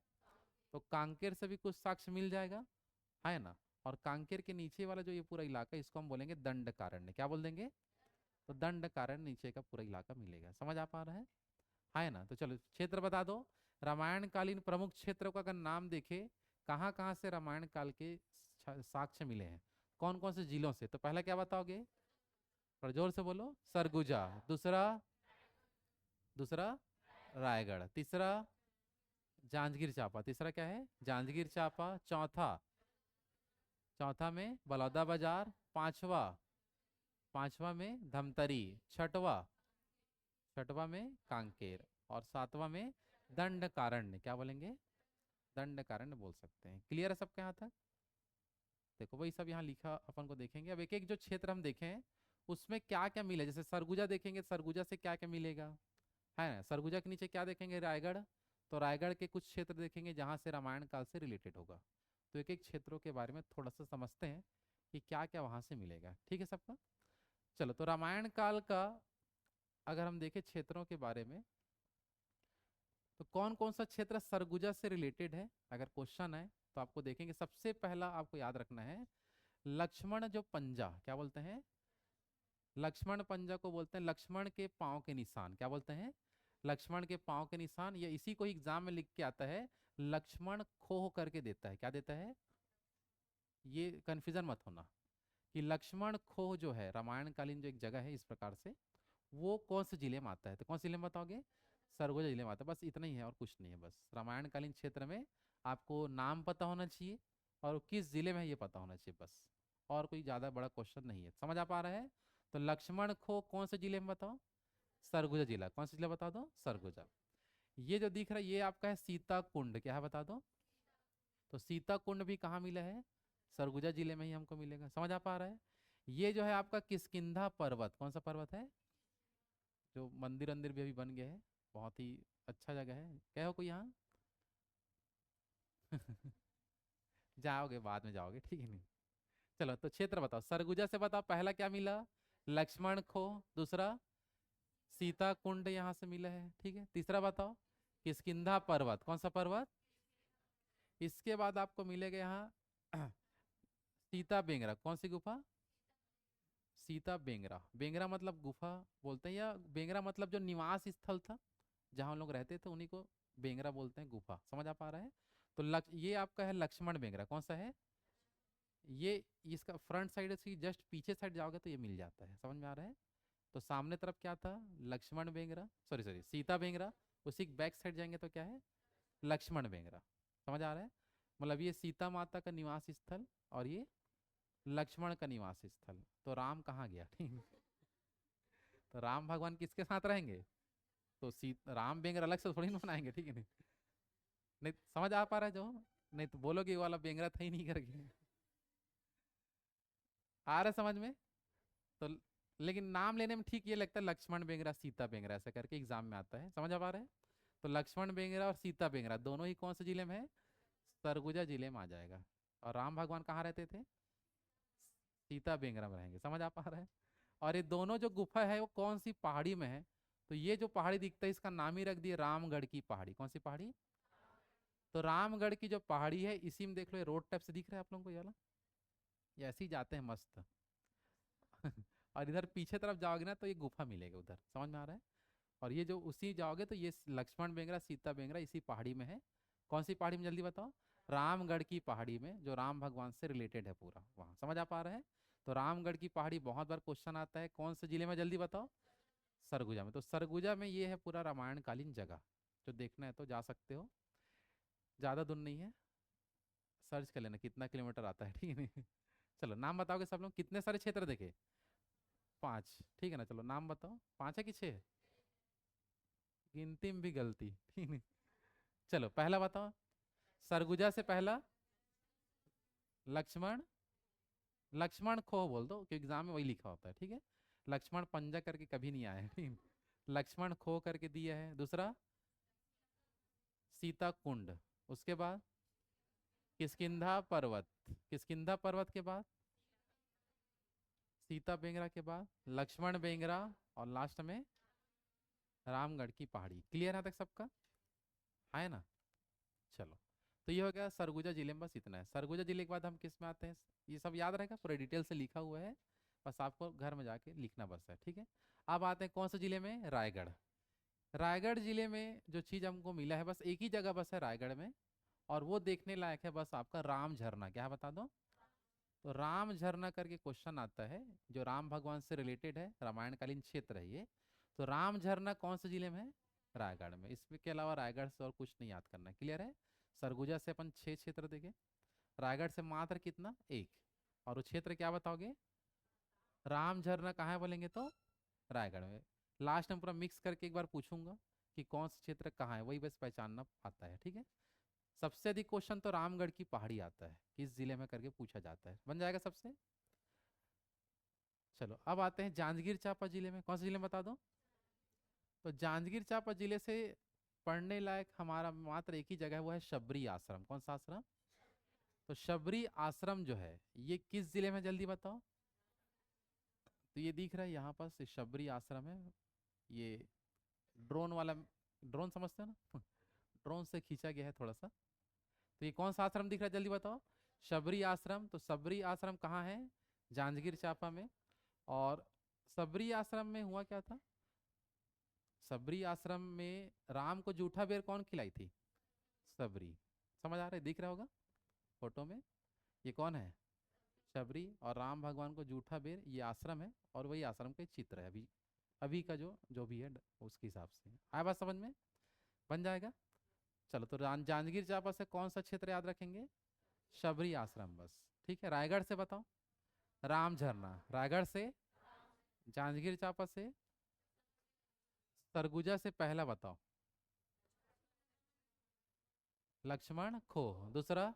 A: तो कांकेर से भी कुछ साक्ष्य मिल जाएगा, है ना? और कांकेर के नीचे वाला जो ये पूरा इलाका है इसको हम बोलेंगे दंडकारण्य। क्या बोल देंगे? तो दंडकारण्य नीचे का पूरा इलाका मिलेगा। समझ आ पा रहा है ना? तो चलो क्षेत्र बता दो। रामायण कालीन प्रमुख क्षेत्रों का अगर नाम देखे, कहाँ कहाँ से रामायण काल के साक्ष्य मिले हैं, कौन कौन से जिलों से, तो पहला क्या बताओगे? और जोर से बोलो। सरगुजा। दूसरा? दूसरा रायगढ़। तीसरा जांजगीर चांपा। तीसरा क्या है? जांजगीर चांपा। चौथा? चौथा में बलौदा बाजार। पांचवा? पांचवा में धमतरी। छठवा? छठवा में कांकेर। और सातवां में दंडकारण्य। क्या बोलेंगे? दंडकारण्य बोल सकते हैं। क्लियर है सबके यहाँ तक? देखो वही सब यहाँ लिखा अपन को देखेंगे। अब एक एक जो क्षेत्र हम देखें उसमें क्या क्या मिले, जैसे सरगुजा देखेंगे, सरगुजा से क्या क्या मिलेगा, है ना? सरगुजा के नीचे क्या देखेंगे? रायगढ़। तो रायगढ़ के कुछ क्षेत्र देखेंगे जहाँ से रामायण काल से रिलेटेड होगा। तो एक एक क्षेत्रों के बारे में थोड़ा सा समझते हैं कि क्या क्या वहाँ से मिलेगा, ठीक है सबका? चलो, तो रामायण काल का अगर हम देखें क्षेत्रों के बारे में, तो कौन कौन सा क्षेत्र सरगुजा से रिलेटेड है अगर क्वेश्चन है तो आपको देखेंगे। सबसे पहला आपको याद रखना है लक्ष्मण जो पंजा। क्या बोलते हैं? लक्ष्मण पंजा को बोलते हैं लक्ष्मण के पांव के निशान। क्या बोलते हैं? लक्ष्मण के पांव के निशान। या इसी को एग्जाम में लिख के आता है, लक्ष्मण खोह करके देता है। क्या देता है? ये कंफ्यूजन मत होना कि लक्ष्मण खोह जो है रामायण कालीन जो एक जगह है इस प्रकार से, वो कौन से जिले में आता है। तो कौन से जिले में बताओगे? सरगुजा जिले में आता है। बस इतना ही है और कुछ नहीं है। बस रामायण कालीन क्षेत्र में आपको नाम पता होना चाहिए और किस जिले में है ये पता होना चाहिए बस। और कोई ज़्यादा बड़ा क्वेश्चन नहीं है। समझ आ पा रहा है? तो लक्ष्मण खो कौन से जिले में बताओ? सरगुजा जिला। कौन सा जिला बता दो? सरगुजा। ये जो दिख रहा है ये आपका है सीता कुंड। क्या है बता दो? तो सीता कुंड भी कहाँ मिला है? सरगुजा जिले में ही हमको मिलेगा। समझ आ पा रहा है? ये जो है आपका किष्किंधा पर्वत। कौन सा पर्वत है? जो मंदिर अंदिर भी अभी बन गया है, बहुत ही अच्छा जगह है। क्या हो कोई यहाँ? जाओगे बाद में जाओगे, ठीक है नहीं? चलो, तो क्षेत्र बताओ। सरगुजा से बताओ पहला क्या मिला? लक्ष्मण खो। दूसरा सीता कुंड यहाँ से मिला है, ठीक है? तीसरा बताओ किष्किंधा पर्वत। कौन सा पर्वत? इसके बाद आपको मिलेगा यहाँ सीता बेंगरा। कौन सी गुफा? सीता बेंगरा। बेंगरा मतलब गुफा बोलते हैं, या बेंगरा मतलब जो निवास स्थल था जहाँ लोग रहते थे उन्हीं को बेंगरा बोलते हैं, गुफा। समझ आ पा रहा है? तो ये आपका है लक्ष्मण बेंगरा। कौन सा है? ये इसका फ्रंट साइड से जस्ट पीछे साइड जाओगे तो ये मिल जाता है। समझ में आ रहा है? तो सामने तरफ क्या था? Laxman Bengra, sorry sorry Sita Bengra. उसी बैक साइड जाएंगे तो क्या है? लक्ष्मण बेंगरा। समझ आ रहा है? मतलब ये सीता माता का निवास स्थल और ये लक्ष्मण का निवास स्थल। तो राम कहाँ गया? ठीक। तो राम भगवान किसके साथ रहेंगे? तो राम बेंगरा अलग से थोड़ी ना बनाएंगे, ठीक है नहीं? नहीं समझ आ पा रहा है जो? नहीं तो बोलोगे ये वाला बेंगरा था ही नहीं करके। आ रहा है समझ में? तो लेकिन नाम लेने में ठीक ये लगता है लक्ष्मण बेंगरा सीता बेंगरा ऐसा करके एग्जाम में आता है। समझ आ पा रहा है? तो लक्ष्मण बेंगरा और सीता बेंगरा दोनों ही कौन से जिले में है? सरगुजा जिले में आ जाएगा। और राम भगवान कहाँ रहते थे? सीता बेंगरा में रहेंगे। समझ आ पा रहा है? और ये दोनों जो गुफा है वो कौन सी पहाड़ी में है? तो ये जो पहाड़ी दिखता है इसका नाम ही रख दिए रामगढ़ की पहाड़ी। कौन सी पहाड़ी? तो रामगढ़ की जो पहाड़ी है इसी में देख लो, ये रोड टाइप से दिख रहा है आप लोगों को ये वाला, ये ऐसे ही जाते हैं मस्त। और इधर पीछे तरफ जाओगे ना तो ये गुफा मिलेगा उधर। समझ में आ रहा है? और ये जो उसी जाओगे तो ये लक्ष्मण बेंगरा सीता बेंगरा इसी पहाड़ी में है। कौन सी पहाड़ी में जल्दी बताओ? रामगढ़ की पहाड़ी में, जो राम भगवान से रिलेटेड है पूरा वहाँ। समझ आ पा रहा है? तो रामगढ़ की पहाड़ी बहुत बार क्वेश्चन आता है, कौन से जिले में जल्दी बताओ? सरगुजा में। तो सरगुजा में ये है पूरा रामायण कालीन जगह, जो देखना है तो जा सकते हो, ज़्यादा दूर नहीं है। सर्च कर लेना कितना किलोमीटर आता है, ठीक है? नहीं चलो नाम बताओगे सब लोग, कितने सारे क्षेत्र देखे? 5, ठीक है ना? चलो नाम बताओ, 5 है कि 6? गिनती में भी गलती, ठीक है? चलो पहला बताओ, सरगुजा से पहला लक्ष्मण, लक्ष्मण खो बोल दो क्योंकि एग्जाम में वही लिखा होता है, ठीक है? लक्ष्मण पंजा करके कभी नहीं आया है, ठीक है? लक्ष्मण खो करके दिया है। दूसरा सीता कुंड, उसके बाद किष्किंधा पर्वत, किष्किंधा पर्वत के बाद सीता बेंगरा के बाद लक्ष्मण बेंगरा, और लास्ट में रामगढ़ की पहाड़ी। क्लियर है तक सबका? है ना? चलो, तो ये हो गया सरगुजा जिले में, बस इतना है। सरगुजा जिले के बाद हम किस में आते हैं? ये सब याद रहेगा, पूरा डिटेल से लिखा हुआ है, बस आपको घर में जाके लिखना बस है, ठीक है? अब आते हैं कौन से जिले में? रायगढ़। रायगढ़ जिले में जो चीज़ हमको मिला है बस एक ही जगह बस है रायगढ़ में, और वो देखने लायक है बस आपका राम झरना। क्या बता दो? तो राम झरना करके क्वेश्चन आता है, जो राम भगवान से रिलेटेड है, रामायणकालीन क्षेत्र है ये। तो राम झरना कौन से जिले में है? रायगढ़ में। इसके के अलावा रायगढ़ से और कुछ नहीं याद करना है। क्लियर है? सरगुजा से अपन 6 क्षेत्र देखे, रायगढ़ से मात्र कितना? 1। और वो क्षेत्र क्या बताओगे? राम झरना कहाँ है बोलेंगे तो रायगढ़ में। लास्ट में पूरा मिक्स करके एक बार पूछूंगा कि कौन सा क्षेत्र कहाँ है, वही बस पहचानना आता है, ठीक है? सबसे अधिक क्वेश्चन तो रामगढ़ की पहाड़ी आता है, किस जिले में करके पूछा जाता है, बन जाएगा सबसे। चलो अब आते हैं जांजगीर चांपा जिले में। कौन से जिले में बता दो? तो जांजगीर चांपा जिले से पढ़ने लायक हमारा मात्र एक ही जगह है, वो है शबरी आश्रम। कौन सा आश्रम? तो शबरी आश्रम जो है ये किस जिले में जल्दी बताओ? तो ये दिख रहा है यहाँ पास, ये शबरी आश्रम है। ये ड्रोन वाला, ड्रोन समझते हो ना? ड्रोन से खींचा गया है थोड़ा सा। तो ये कौन सा आश्रम दिख रहा है जल्दी बताओ? शबरी आश्रम। तो शबरी आश्रम कहाँ है? जांजगीर चांपा में। और शबरी आश्रम में हुआ क्या था? शबरी आश्रम में राम को जूठा बेर कौन खिलाई थी? शबरी। समझ आ रहा है? दिख रहा होगा फोटो में, ये कौन है? शबरी। और राम भगवान को जूठा बेर, ये आश्रम है, और वही आश्रम का चित्र है अभी, अभी का जो जो भी है उसके हिसाब से। आया बात समझ में? बन जाएगा। चलो, तो जांजगीर चांपा से कौन सा क्षेत्र याद रखेंगे? शबरी आश्रम बस, ठीक है? रायगढ़ से बताओ? राम झरना। रायगढ़ से, जांजगीर चांपा से, सरगुजा से पहला बताओ? लक्ष्मण खो। दूसरा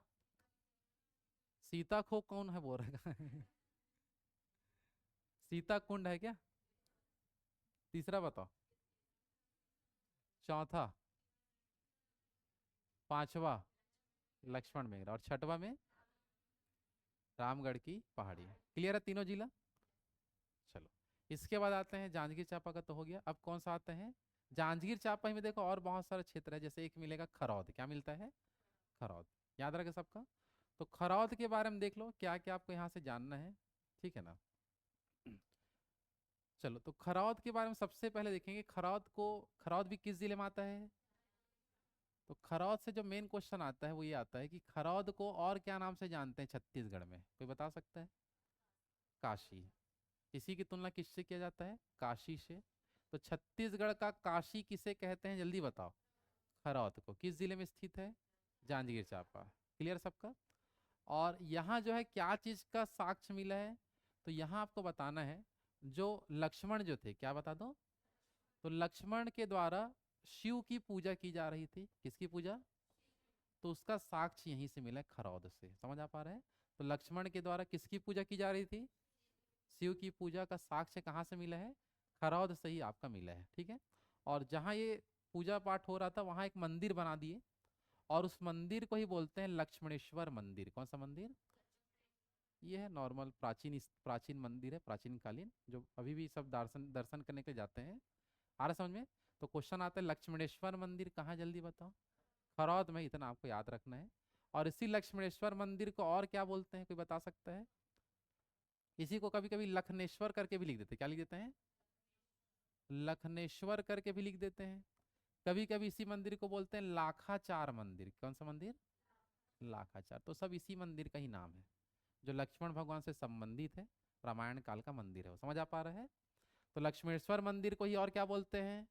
A: सीता खो कौन है बोल रहा है? सीता कुंड है क्या? तीसरा बताओ? चौथा, पांचवा लक्ष्मण मेघरा, और छठवा में रामगढ़ की पहाड़ी। क्लियर है तीनों जिला? चलो, इसके बाद आते हैं जांजगीर चांपा का तो हो गया। अब कौन सा आते हैं? जांजगीर चांपा में देखो और बहुत सारे क्षेत्र है, जैसे एक मिलेगा खरौद। क्या मिलता है? खरौद। याद रखे सबका? तो खरौद के बारे में देख लो क्या क्या आपको यहाँ से जानना है, ठीक है ना? चलो, तो खरौद के बारे में सबसे पहले देखेंगे, खरौद को, खरौद भी किस जिले में आता है? तो खरौद से जो मेन क्वेश्चन आता है वो ये आता है कि खरौद को और क्या नाम से जानते हैं छत्तीसगढ़ में, कोई बता सकता है? काशी। इसी की तुलना किससे किया जाता है? काशी से। तो छत्तीसगढ़ का काशी किसे कहते हैं जल्दी बताओ? खरौद को। किस जिले में स्थित है? जांजगीर चांपा। क्लियर सबका? और यहाँ जो है क्या चीज का साक्ष्य मिला है? तो यहाँ आपको बताना है, जो लक्ष्मण जो थे, क्या बता दो? तो लक्ष्मण के द्वारा शिव की पूजा की जा रही थी। किसकी पूजा? तो उसका साक्ष्य यहीं से मिला है, खरौद से। समझ आ पा रहे हैं? तो लक्ष्मण के द्वारा किसकी पूजा की जा रही थी? शिव की पूजा का साक्ष्य कहाँ से मिला है? खरौद से ही आपका मिला है, ठीक है? और जहाँ ये पूजा पाठ हो रहा था वहाँ एक मंदिर बना दिए, और उस मंदिर को ही बोलते हैं लक्ष्मणेश्वर मंदिर। कौन सा मंदिर? ये है नॉर्मल प्राचीन मंदिर है, प्राचीन कालीन, जो अभी भी सब दर्शन दर्शन करने के लिए जाते हैं। आ रहा समझ में? तो क्वेश्चन आता है लक्ष्मणेश्वर मंदिर कहाँ, जल्दी बताओ। खरौद में, इतना आपको याद रखना है। और इसी लक्ष्मणेश्वर मंदिर को और क्या बोलते हैं, कोई बता सकता है? इसी को कभी कभी लखनेश्वर करके भी लिख देते हैं। क्या लिख देते हैं? लखनेश्वर करके भी लिख देते हैं। कभी कभी इसी मंदिर को बोलते हैं लाखाचार मंदिर। कौन सा मंदिर? लाखाचार। तो सब इसी मंदिर का ही नाम है, जो लक्ष्मण भगवान से संबंधित है, रामायण काल का मंदिर है वो। समझ आ पा रहा है? तो लक्ष्मणेश्वर मंदिर को ही और क्या बोलते हैं?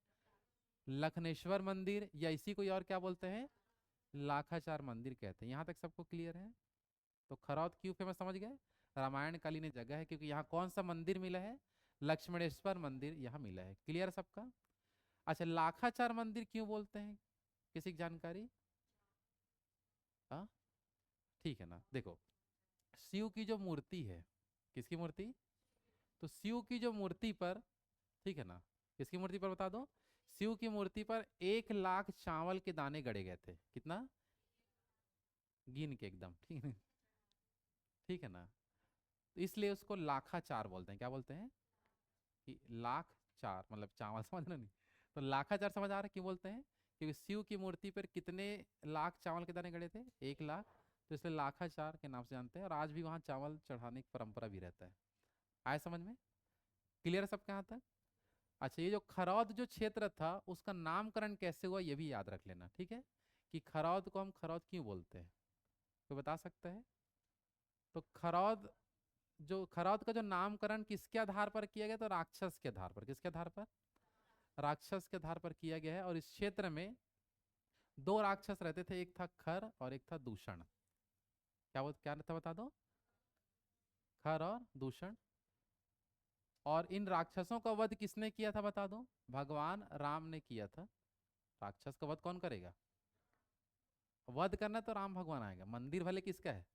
A: लखनेश्वर मंदिर, या इसी को ही और क्या बोलते हैं? लाखाचार मंदिर कहते हैं। यहाँ तक सबको क्लियर है? तो खरौद क्यों फेमस, समझ गए? रामायण कालीन जगह है, क्योंकि यहाँ कौन सा मंदिर मिला है? लक्ष्मणेश्वर मंदिर यहाँ मिला है। क्लियर सबका? अच्छा, लाखाचार मंदिर क्यों बोलते हैं, किसी की जानकारी? हाँ, ठीक है ना। देखो, शिव की जो मूर्ति है, किसकी मूर्ति? तो शिव की जो मूर्ति पर, ठीक है ना, किसकी मूर्ति पर बता दो? शिव की मूर्ति पर 1 लाख चावल के दाने गड़े गए थे। कितना? गिन के एकदम, ठीक है। ठीक है ना। तो इसलिए उसको लाखाचार बोलते हैं। क्या बोलते हैं? कि लाख चार मतलब चावल, समझ रहे नहीं? तो लाखाचार समझ आ रहा है क्यों बोलते हैं? क्योंकि शिव की मूर्ति पर कितने लाख चावल के दाने गड़े थे? 1 लाख। तो इसलिए लाखाचार के नाम से जानते हैं, और आज भी वहाँ चावल चढ़ाने की परंपरा भी रहता है। आए समझ में? क्लियर है सबके यहाँ तक? अच्छा, ये जो खरौद जो क्षेत्र था, उसका नामकरण कैसे हुआ ये भी याद रख लेना, ठीक है? कि खरौद को हम खरौद क्यों बोलते हैं, कोई बता सकता है? तो खरौद का जो नामकरण किसके आधार पर किया गया? तो राक्षस के आधार पर। किसके आधार पर? राक्षस के आधार पर किया गया है। और इस क्षेत्र में 2 राक्षस रहते थे, एक था खर और एक था दूषण। क्या था बता दो? खर और दूषण। और इन राक्षसों का वध किसने किया था बता दो? भगवान राम ने किया था। राक्षस का वध कौन करेगा? वध करना तो राम भगवान आएगा। मंदिर भले किसका है,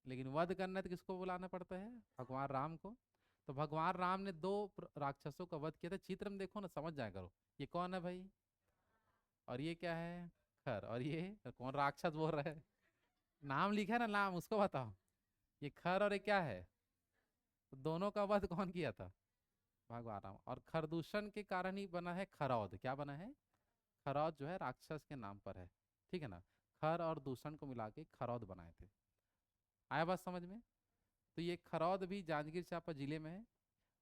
A: लेकिन वध करना तो किसको बुलाना पड़ता है? भगवान राम को। तो भगवान राम ने 2 राक्षसों का वध किया था। चित्र में देखो ना, समझ जाया करो ये कौन है भाई, और ये क्या है? खर। और ये कौन राक्षस बोल रहा है? नाम लिखा है ना, नाम उसको बताओ। ये खर और ये क्या है? तो दोनों का वध कौन किया था? भगवान राम। और खरदूषण के कारण ही बना है खरौद। क्या बना है? खरौद जो है राक्षस के नाम पर है, ठीक है ना। खर और दूषण को मिला के खरौद बनाए थे। आया बात समझ में? तो ये खरौद भी जांजगीर चांपा जिले में है,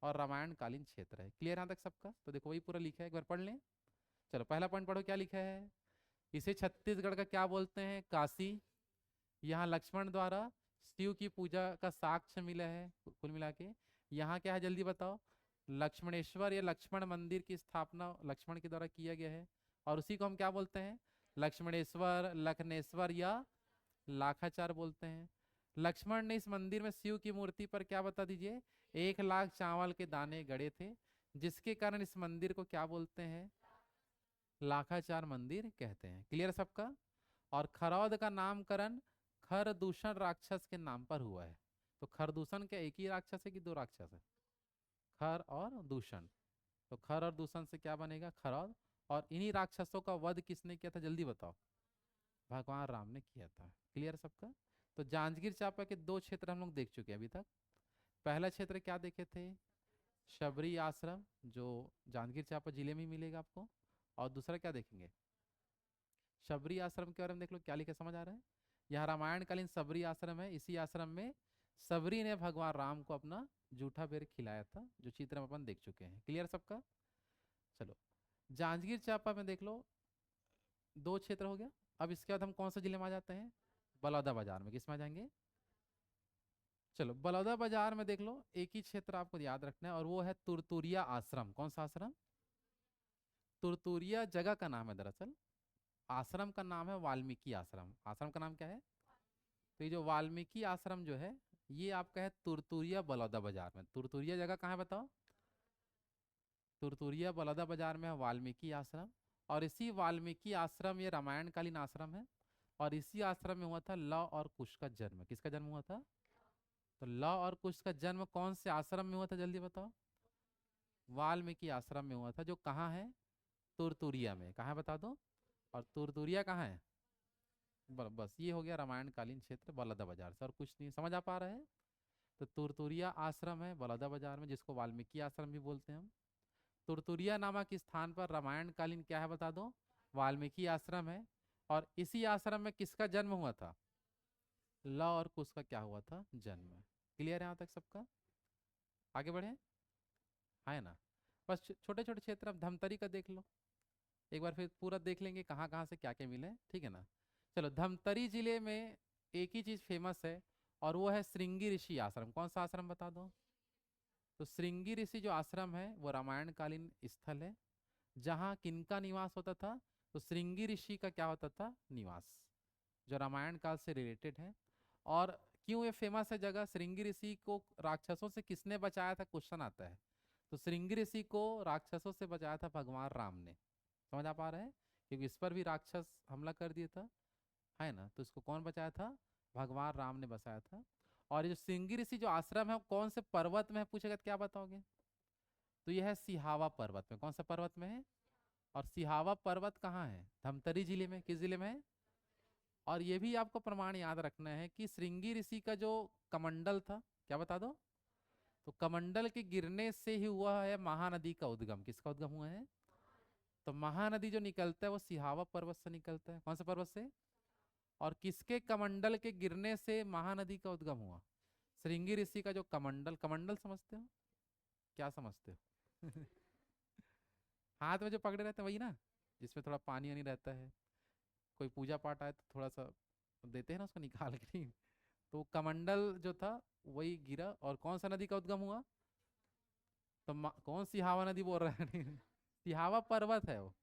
A: और रामायण कालीन क्षेत्र है। क्लियर यहाँ तक सबका? तो देखो वही पूरा लिखा है, एक बार पढ़ लें। चलो पहला पॉइंट पढ़ो, क्या लिखा है? इसे छत्तीसगढ़ का क्या बोलते हैं? काशी। यहाँ लक्ष्मण द्वारा शिव की पूजा का साक्ष्य मिला है। कुल मिला के यहाँ क्या है, जल्दी बताओ? लक्ष्मणेश्वर या लक्ष्मण मंदिर की स्थापना लक्ष्मण के द्वारा किया गया है। और उसी को हम क्या बोलते हैं? लक्ष्मणेश्वर, लखनेश्वर या लाखाचार बोलते हैं। लक्ष्मण ने इस मंदिर में शिव की मूर्ति पर क्या बता दीजिए? 1 लाख चावल के दाने गड़े थे, जिसके कारण इस मंदिर को क्या बोलते हैं? लाखाचार मंदिर कहते हैं। क्लियर सबका? और खरौद का नामकरण खरदूषण राक्षस के नाम पर हुआ है। तो खरदूषण क्या एक ही राक्षस है कि 2 राक्षस है? खर और दूषण। तो खर और दूषण से क्या बनेगा? खरौद। और इन्हीं राक्षसों का वध किसने किया था, जल्दी बताओ? भगवान राम ने किया था। क्लियर सबका? तो जांजगीर चांपा के 2 क्षेत्र हम लोग देख चुके हैं अभी तक। पहला क्षेत्र क्या देखे थे? शबरी आश्रम, जो जांजगीर चांपा जिले में ही मिलेगा आपको। और दूसरा क्या देखेंगे? शबरी आश्रम के बारे में देख लो, क्या लिखा समझ आ रहा है? यह रामायण कालीन शबरी आश्रम है। इसी आश्रम में शबरी ने भगवान राम को अपना जूठा बेर खिलाया था, जो चित्र में अपन देख चुके हैं। क्लियर सबका? चलो, जांजगीर चांपा में देख लो 2 क्षेत्र हो गया। अब इसके बाद हम कौन सा जिले में आ जाते हैं? बलौदा बाजार में। किस में आ जाएंगे? चलो, बलौदा बाजार में देख लो, एक ही क्षेत्र आपको याद रखना है, और वो है तुरतुरिया आश्रम। कौन सा आश्रम? तुरतुरिया जगह का नाम है दरअसल। आश्रम का नाम है वाल्मीकि आश्रम। आश्रम का नाम क्या है? तो ये जो वाल्मीकि आश्रम जो है, ये आपका है तुरतुरिया बलौदा बाजार में। तुरतुरिया जगह कहाँ है बताओ? तुरतुरिया बलौदा बाजार में है वाल्मीकि आश्रम। और इसी वाल्मीकि आश्रम, ये रामायण कालीन आश्रम है, और इसी आश्रम में हुआ था लव और कुश का जन्म। किसका जन्म हुआ था? तो लव और कुश का जन्म कौन से आश्रम में हुआ था, जल्दी बताओ? वाल्मीकि आश्रम में हुआ था, जो कहाँ है? तुरतुरिया में। कहाँ है बता दो? और तुरतुरिया कहाँ है? बस ये हो गया रामायण कालीन क्षेत्र बलौदा बाजार से, और कुछ नहीं। समझ आ पा रहा है? तो तुरतुरिया आश्रम है बलौदा बाजार में, जिसको वाल्मीकि आश्रम भी बोलते हैं हम। तुरतुरिया नामक स्थान पर रामायण कालीन क्या है बता दो? वाल्मीकि आश्रम है। और इसी आश्रम में किसका जन्म हुआ था? लव और कुश का क्या हुआ था? जन्म। क्लियर है यहाँ तक सबका? आगे बढ़े, है ना? बस छोटे छोटे क्षेत्र, अब धमतरी का देख लो एक बार, फिर पूरा देख लेंगे कहाँ कहाँ से क्या क्या मिले, ठीक है ना? चलो, धमतरी जिले में एक ही चीज फेमस है, और वो है श्रृंगी ऋषि आश्रम। कौन सा आश्रम बता दो? तो श्रृंगी ऋषि जो आश्रम है वो रामायण कालीन स्थल है, जहाँ किनका निवास होता था? तो श्रृंगी ऋषि का क्या होता था? निवास, जो रामायण काल से रिलेटेड है। और क्यों ये फेमस है जगह? श्रृंगी ऋषि को राक्षसों से किसने बचाया था? क्वेश्चन आता है। तो श्रृंगी ऋषि को राक्षसों से बचाया था भगवान राम ने। समझ आ पा रहा है? क्योंकि इस पर भी राक्षस हमला कर दिया था, है ना? तो इसको कौन बचाया था? भगवान राम ने बचाया था। और ये जो श्रृंगी ऋषि जो आश्रम है वो कौन से पर्वत में है पूछेगा तो क्या बताओगे? तो यह है सिहावा पर्वत में। कौन सा पर्वत में है? और सिहावा पर्वत कहाँ है? धमतरी जिले में। किस जिले में है? और ये भी आपको प्रमाण याद रखना है कि श्रृंगी ऋषि का जो कमंडल था, क्या बता दो? तो कमंडल के गिरने से ही हुआ है महानदी का उद्गम। किसका उद्गम हुआ है? तो महानदी जो निकलता है वो सिहावा पर्वत से निकलता है। कौन से पर्वत से? और किसके कमंडल के गिरने से महानदी का उद्गम हुआ? श्रृंगी ऋषि का जो कमंडल, कमंडल समझते हो? क्या समझते हो? हाथ में जो पकड़े रहते हैं वही ना, जिसमें थोड़ा पानी वानी रहता है। कोई पूजा पाठ आए तो थोड़ा सा देते हैं ना उसको निकाल के, नहीं? तो कमंडल जो था वही गिरा, और कौन सा नदी का उद्गम हुआ? तो कौन सिहावा नदी बोल रहा है? सिहावा पर्वत है वो।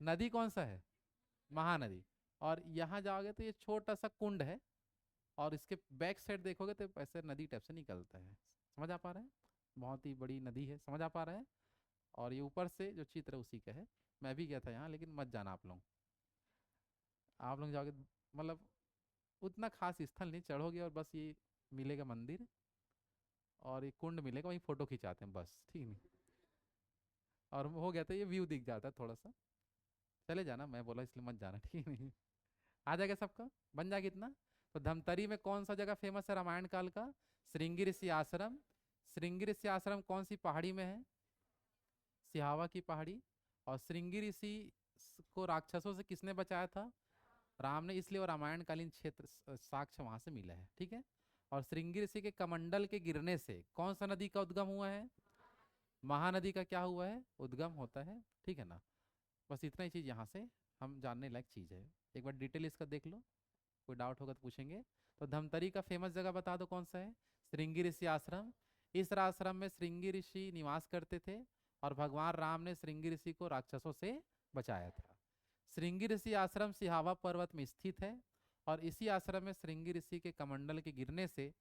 A: नदी कौन सा है? महानदी। और यहाँ जाओगे तो ये छोटा सा कुंड है, और इसके बैक साइड देखोगे तो ऐसे नदी टाइप से निकलता है। समझ आ पा रहा है? बहुत ही बड़ी नदी है। समझ आ पा रहा है? और ये ऊपर से जो चित्र है उसी का है। मैं भी गया था यहाँ, लेकिन मत जाना आप लोग। आप लोग जाओगे मतलब उतना खास स्थल नहीं, चढ़ोगे और बस ये मिलेगा मंदिर, और ये कुंड मिलेगा, वहीं फोटो खिंचाते हैं बस, ठीक नहीं? और हो गया, तो ये व्यू दिख जाता है थोड़ा सा। चले जाना, मैं बोला इसलिए मत जाना, ठीक नहीं? आ जाएगा सबका, बन जाएगा इतना। तो धमतरी में कौन सा जगह फेमस है रामायण काल का? श्रृंगी ऋषि आश्रम। श्रृंगी ऋषि आश्रम कौन सी पहाड़ी में है? सिहावा की पहाड़ी। और श्रृंगी ऋषि को राक्षसों से किसने बचाया था? राम ने, इसलिए वो रामायण कालीन क्षेत्र साक्ष्य वहां से मिला है, ठीक है? और श्रृंगी ऋषि के कमंडल के गिरने से कौन सा नदी का उद्गम हुआ है? महानदी का क्या हुआ है? उद्गम होता है, ठीक है ना? बस इतना ही चीज यहाँ से हम जानने लायक चीज है। एक बार डिटेल इसका देख लो, कोई डाउट होगा तो पूछेंगे। तो धमतरी का फेमस जगह बता दो कौन सा है? श्रृंगी ऋषि आश्रम। इस आश्रम में श्रृंगी ऋषि निवास करते थे, और भगवान राम ने श्रृंगी ऋषि को राक्षसों से बचाया था। श्रृंगी ऋषि आश्रम सिहावा पर्वत में स्थित है, और इसी आश्रम में श्रृंगी ऋषि के कमंडल के गिरने से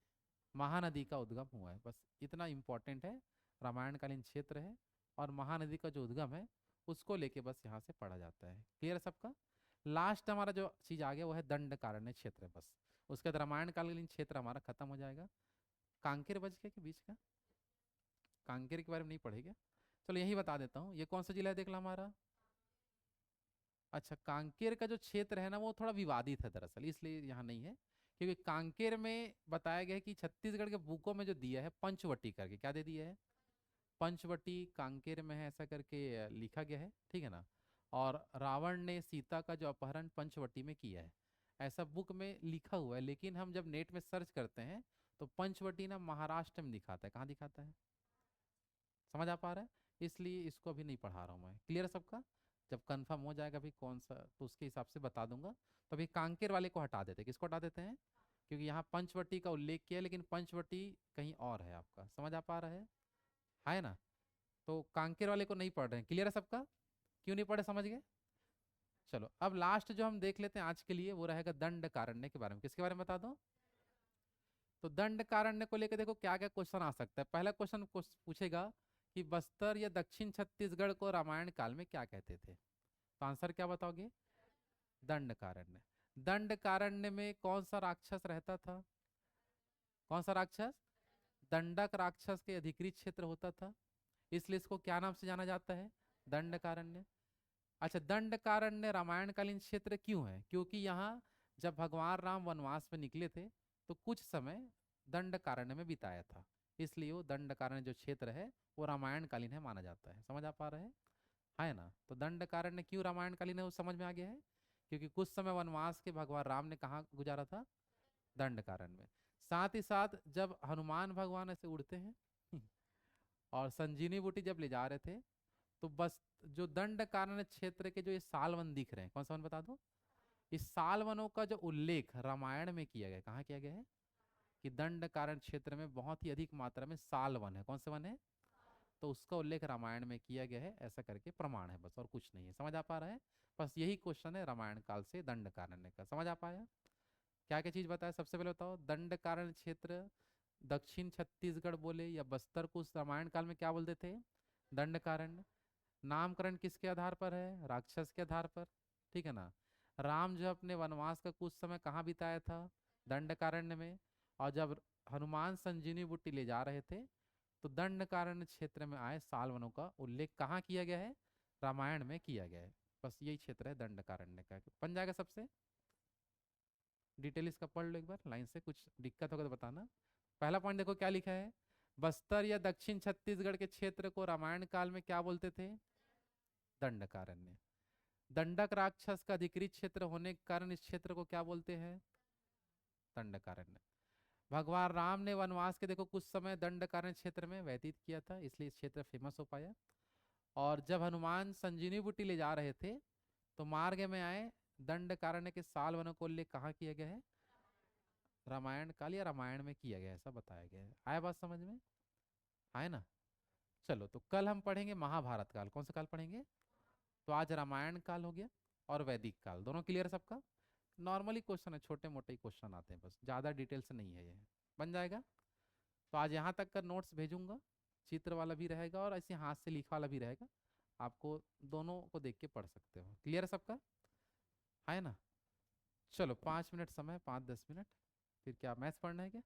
A: महानदी का उद्गम हुआ है। बस इतना इंपॉर्टेंट है, रामायणकालीन क्षेत्र है, और महानदी का जो उद्गम है उसको लेके बस यहाँ से पढ़ा जाता है। क्लियर है सबका? लास्ट हमारा जो चीज आ गया वो है दंड कारण्य क्षेत्र। बस उसके बाद रामायण कालीन क्षेत्र हमारा खत्म हो जाएगा। कांकेर बज के बीच का, कांकेर के बारे में नहीं पढ़ेगा? चलो यही बता देता हूँ, ये कौन सा जिला है देख लो हमारा। अच्छा, कांकेर का जो क्षेत्र है ना वो थोड़ा विवादित है दरअसल, इसलिए यहाँ नहीं है। क्योंकि कांकेर में बताया गया है कि छत्तीसगढ़ के बुकों में जो दिया है पंचवटी करके, क्या दे दिया है? पंचवटी कांकेर में है, ऐसा करके लिखा गया है, ठीक है ना? और रावण ने सीता का जो अपहरण पंचवटी में किया है, ऐसा बुक में लिखा हुआ है। लेकिन हम जब नेट में सर्च करते हैं तो पंचवटी ना महाराष्ट्र में दिखाता है। कहाँ दिखाता है? समझ आ पा रहा है? इसलिए इसको अभी नहीं पढ़ा रहा हूँ मैं। क्लियर है सबका? जब कंफर्म हो जाएगा भी कौन सा, तो उसके हिसाब से बता दूंगा। तो अभी कांकेर वाले को हटा देते हैं। किसको हटा देते हैं? क्योंकि यहाँ पंचवटी का उल्लेख किया है, लेकिन पंचवटी कहीं और है आपका। समझ आ पा रहा है ना? तो कांकेर वाले को नहीं पढ़ रहे हैं। क्लियर है सबका? क्यों नहीं पढ़े, समझ गए? चलो, अब लास्ट जो हम देख लेते हैं आज के लिए वो रहेगा दंड कारण्य के बारे में। किसके बारे में बता दो? तो दंड कारण्य को लेकर देखो क्या क्या क्वेश्चन आ सकता है। पहला क्वेश्चन पूछेगा कि बस्तर या दक्षिण छत्तीसगढ़ को रामायण काल में क्या कहते थे? तो आंसर क्या बताओगे? दंड कारण्य। दंड कारण्य में कौन सा राक्षस रहता था? कौन सा राक्षस? दंडक राक्षस के अधिकृत क्षेत्र होता था, इसलिए इसको क्या नाम से जाना जाता है? दंड कारण्य। अच्छा, दंडकारण्य रामायणकालीन क्षेत्र क्यों है? क्योंकि यहाँ जब भगवान राम वनवास में निकले थे तो कुछ समय दंडकारण्य में बिताया था, इसलिए वो दंडकारण्य जो क्षेत्र है वो रामायणकालीन है माना जाता है। समझ आ पा रहे हैं? है ना? तो दंडकारण्य क्यों रामायणकालीन है वो समझ में आ गया है। क्योंकि कुछ समय वनवास के भगवान राम ने कहाँ गुजारा था? दंडकारण्य में। साथ ही साथ जब हनुमान भगवान ऐसे उड़ते हैं और संजीवनी बूटी जब ले जा रहे थे, तो बस जो दंड कारण क्षेत्र के जो ये सालवन दिख रहे हैं, कौन सा वन बता दो? इस सालवनों का जो उल्लेख रामायण में किया गया, कहाँ किया गया है? कि दंड कारण क्षेत्र में बहुत ही अधिक मात्रा में साल वन है। कौन से वन है? तो उसका उल्लेख रामायण में किया गया है, ऐसा करके प्रमाण है बस, और कुछ नहीं है। समझ आ पा रहा है? बस यही क्वेश्चन है रामायण काल से दंड कारण्य का। समझ आ पाया? क्या क्या चीज बताया? सबसे पहले बताओ, दंड कारण क्षेत्र दक्षिण छत्तीसगढ़ बोले या बस्तर को उस रामायण काल में क्या बोलते थे? दंड कारण्य। नामकरण किसके आधार पर है? राक्षस के आधार पर। ठीक है ना? राम जो अपने वनवास का कुछ समय कहाँ बिताया था? दंडकारण्य में। और जब हनुमान संजीवनी बूटी ले जा रहे थे तो दंडकारण्य क्षेत्र में आए साल वनों का उल्लेख कहाँ किया गया है? रामायण में किया गया है। बस यही क्षेत्र है दंडकारण्य का। बन जाएगा सबसे। डिटेल इसका पढ़ लो एक बार लाइन से, कुछ दिक्कत होगा तो बताना। पहला पॉइंट देखो क्या लिखा है। बस्तर या दक्षिण छत्तीसगढ़ के क्षेत्र को रामायण काल में क्या बोलते थे? दंडकारण्य। दंडक राक्षस का अधिकृत क्षेत्र होने के कारण इस क्षेत्र को क्या बोलते हैं? दंडकारण्य। भगवान राम ने वनवास के देखो कुछ समय दंडकारण्य क्षेत्र में व्यतीत किया था, इसलिए इस क्षेत्र फेमस हो पाया। और जब हनुमान संजीवनी बूटी ले जा रहे थे तो मार्ग में आए दंडकारण्य के साल वनों को उल्लेख कहाँ किया गया है? रामायण काल या रामायण में किया गया है, ऐसा बताया गया है। आया बात समझ में? आए ना? चलो, तो कल हम पढ़ेंगे महाभारत काल। कौन सा काल पढ़ेंगे? तो आज रामायण काल हो गया और वैदिक काल, दोनों क्लियर है सबका? नॉर्मली क्वेश्चन है, छोटे मोटे ही क्वेश्चन आते हैं, बस ज़्यादा डिटेल से नहीं है ये। बन जाएगा। तो आज यहाँ तक का नोट्स भेजूंगा, चित्र वाला भी रहेगा और ऐसे हाथ से लिखा वाला भी रहेगा। आपको दोनों को देख के पढ़ सकते हो। क्लियर है सबका? है ना? चलो, 5 मिनट समय, 5-10 मिनट। फिर क्या मैथ्स पढ़ना है क्या?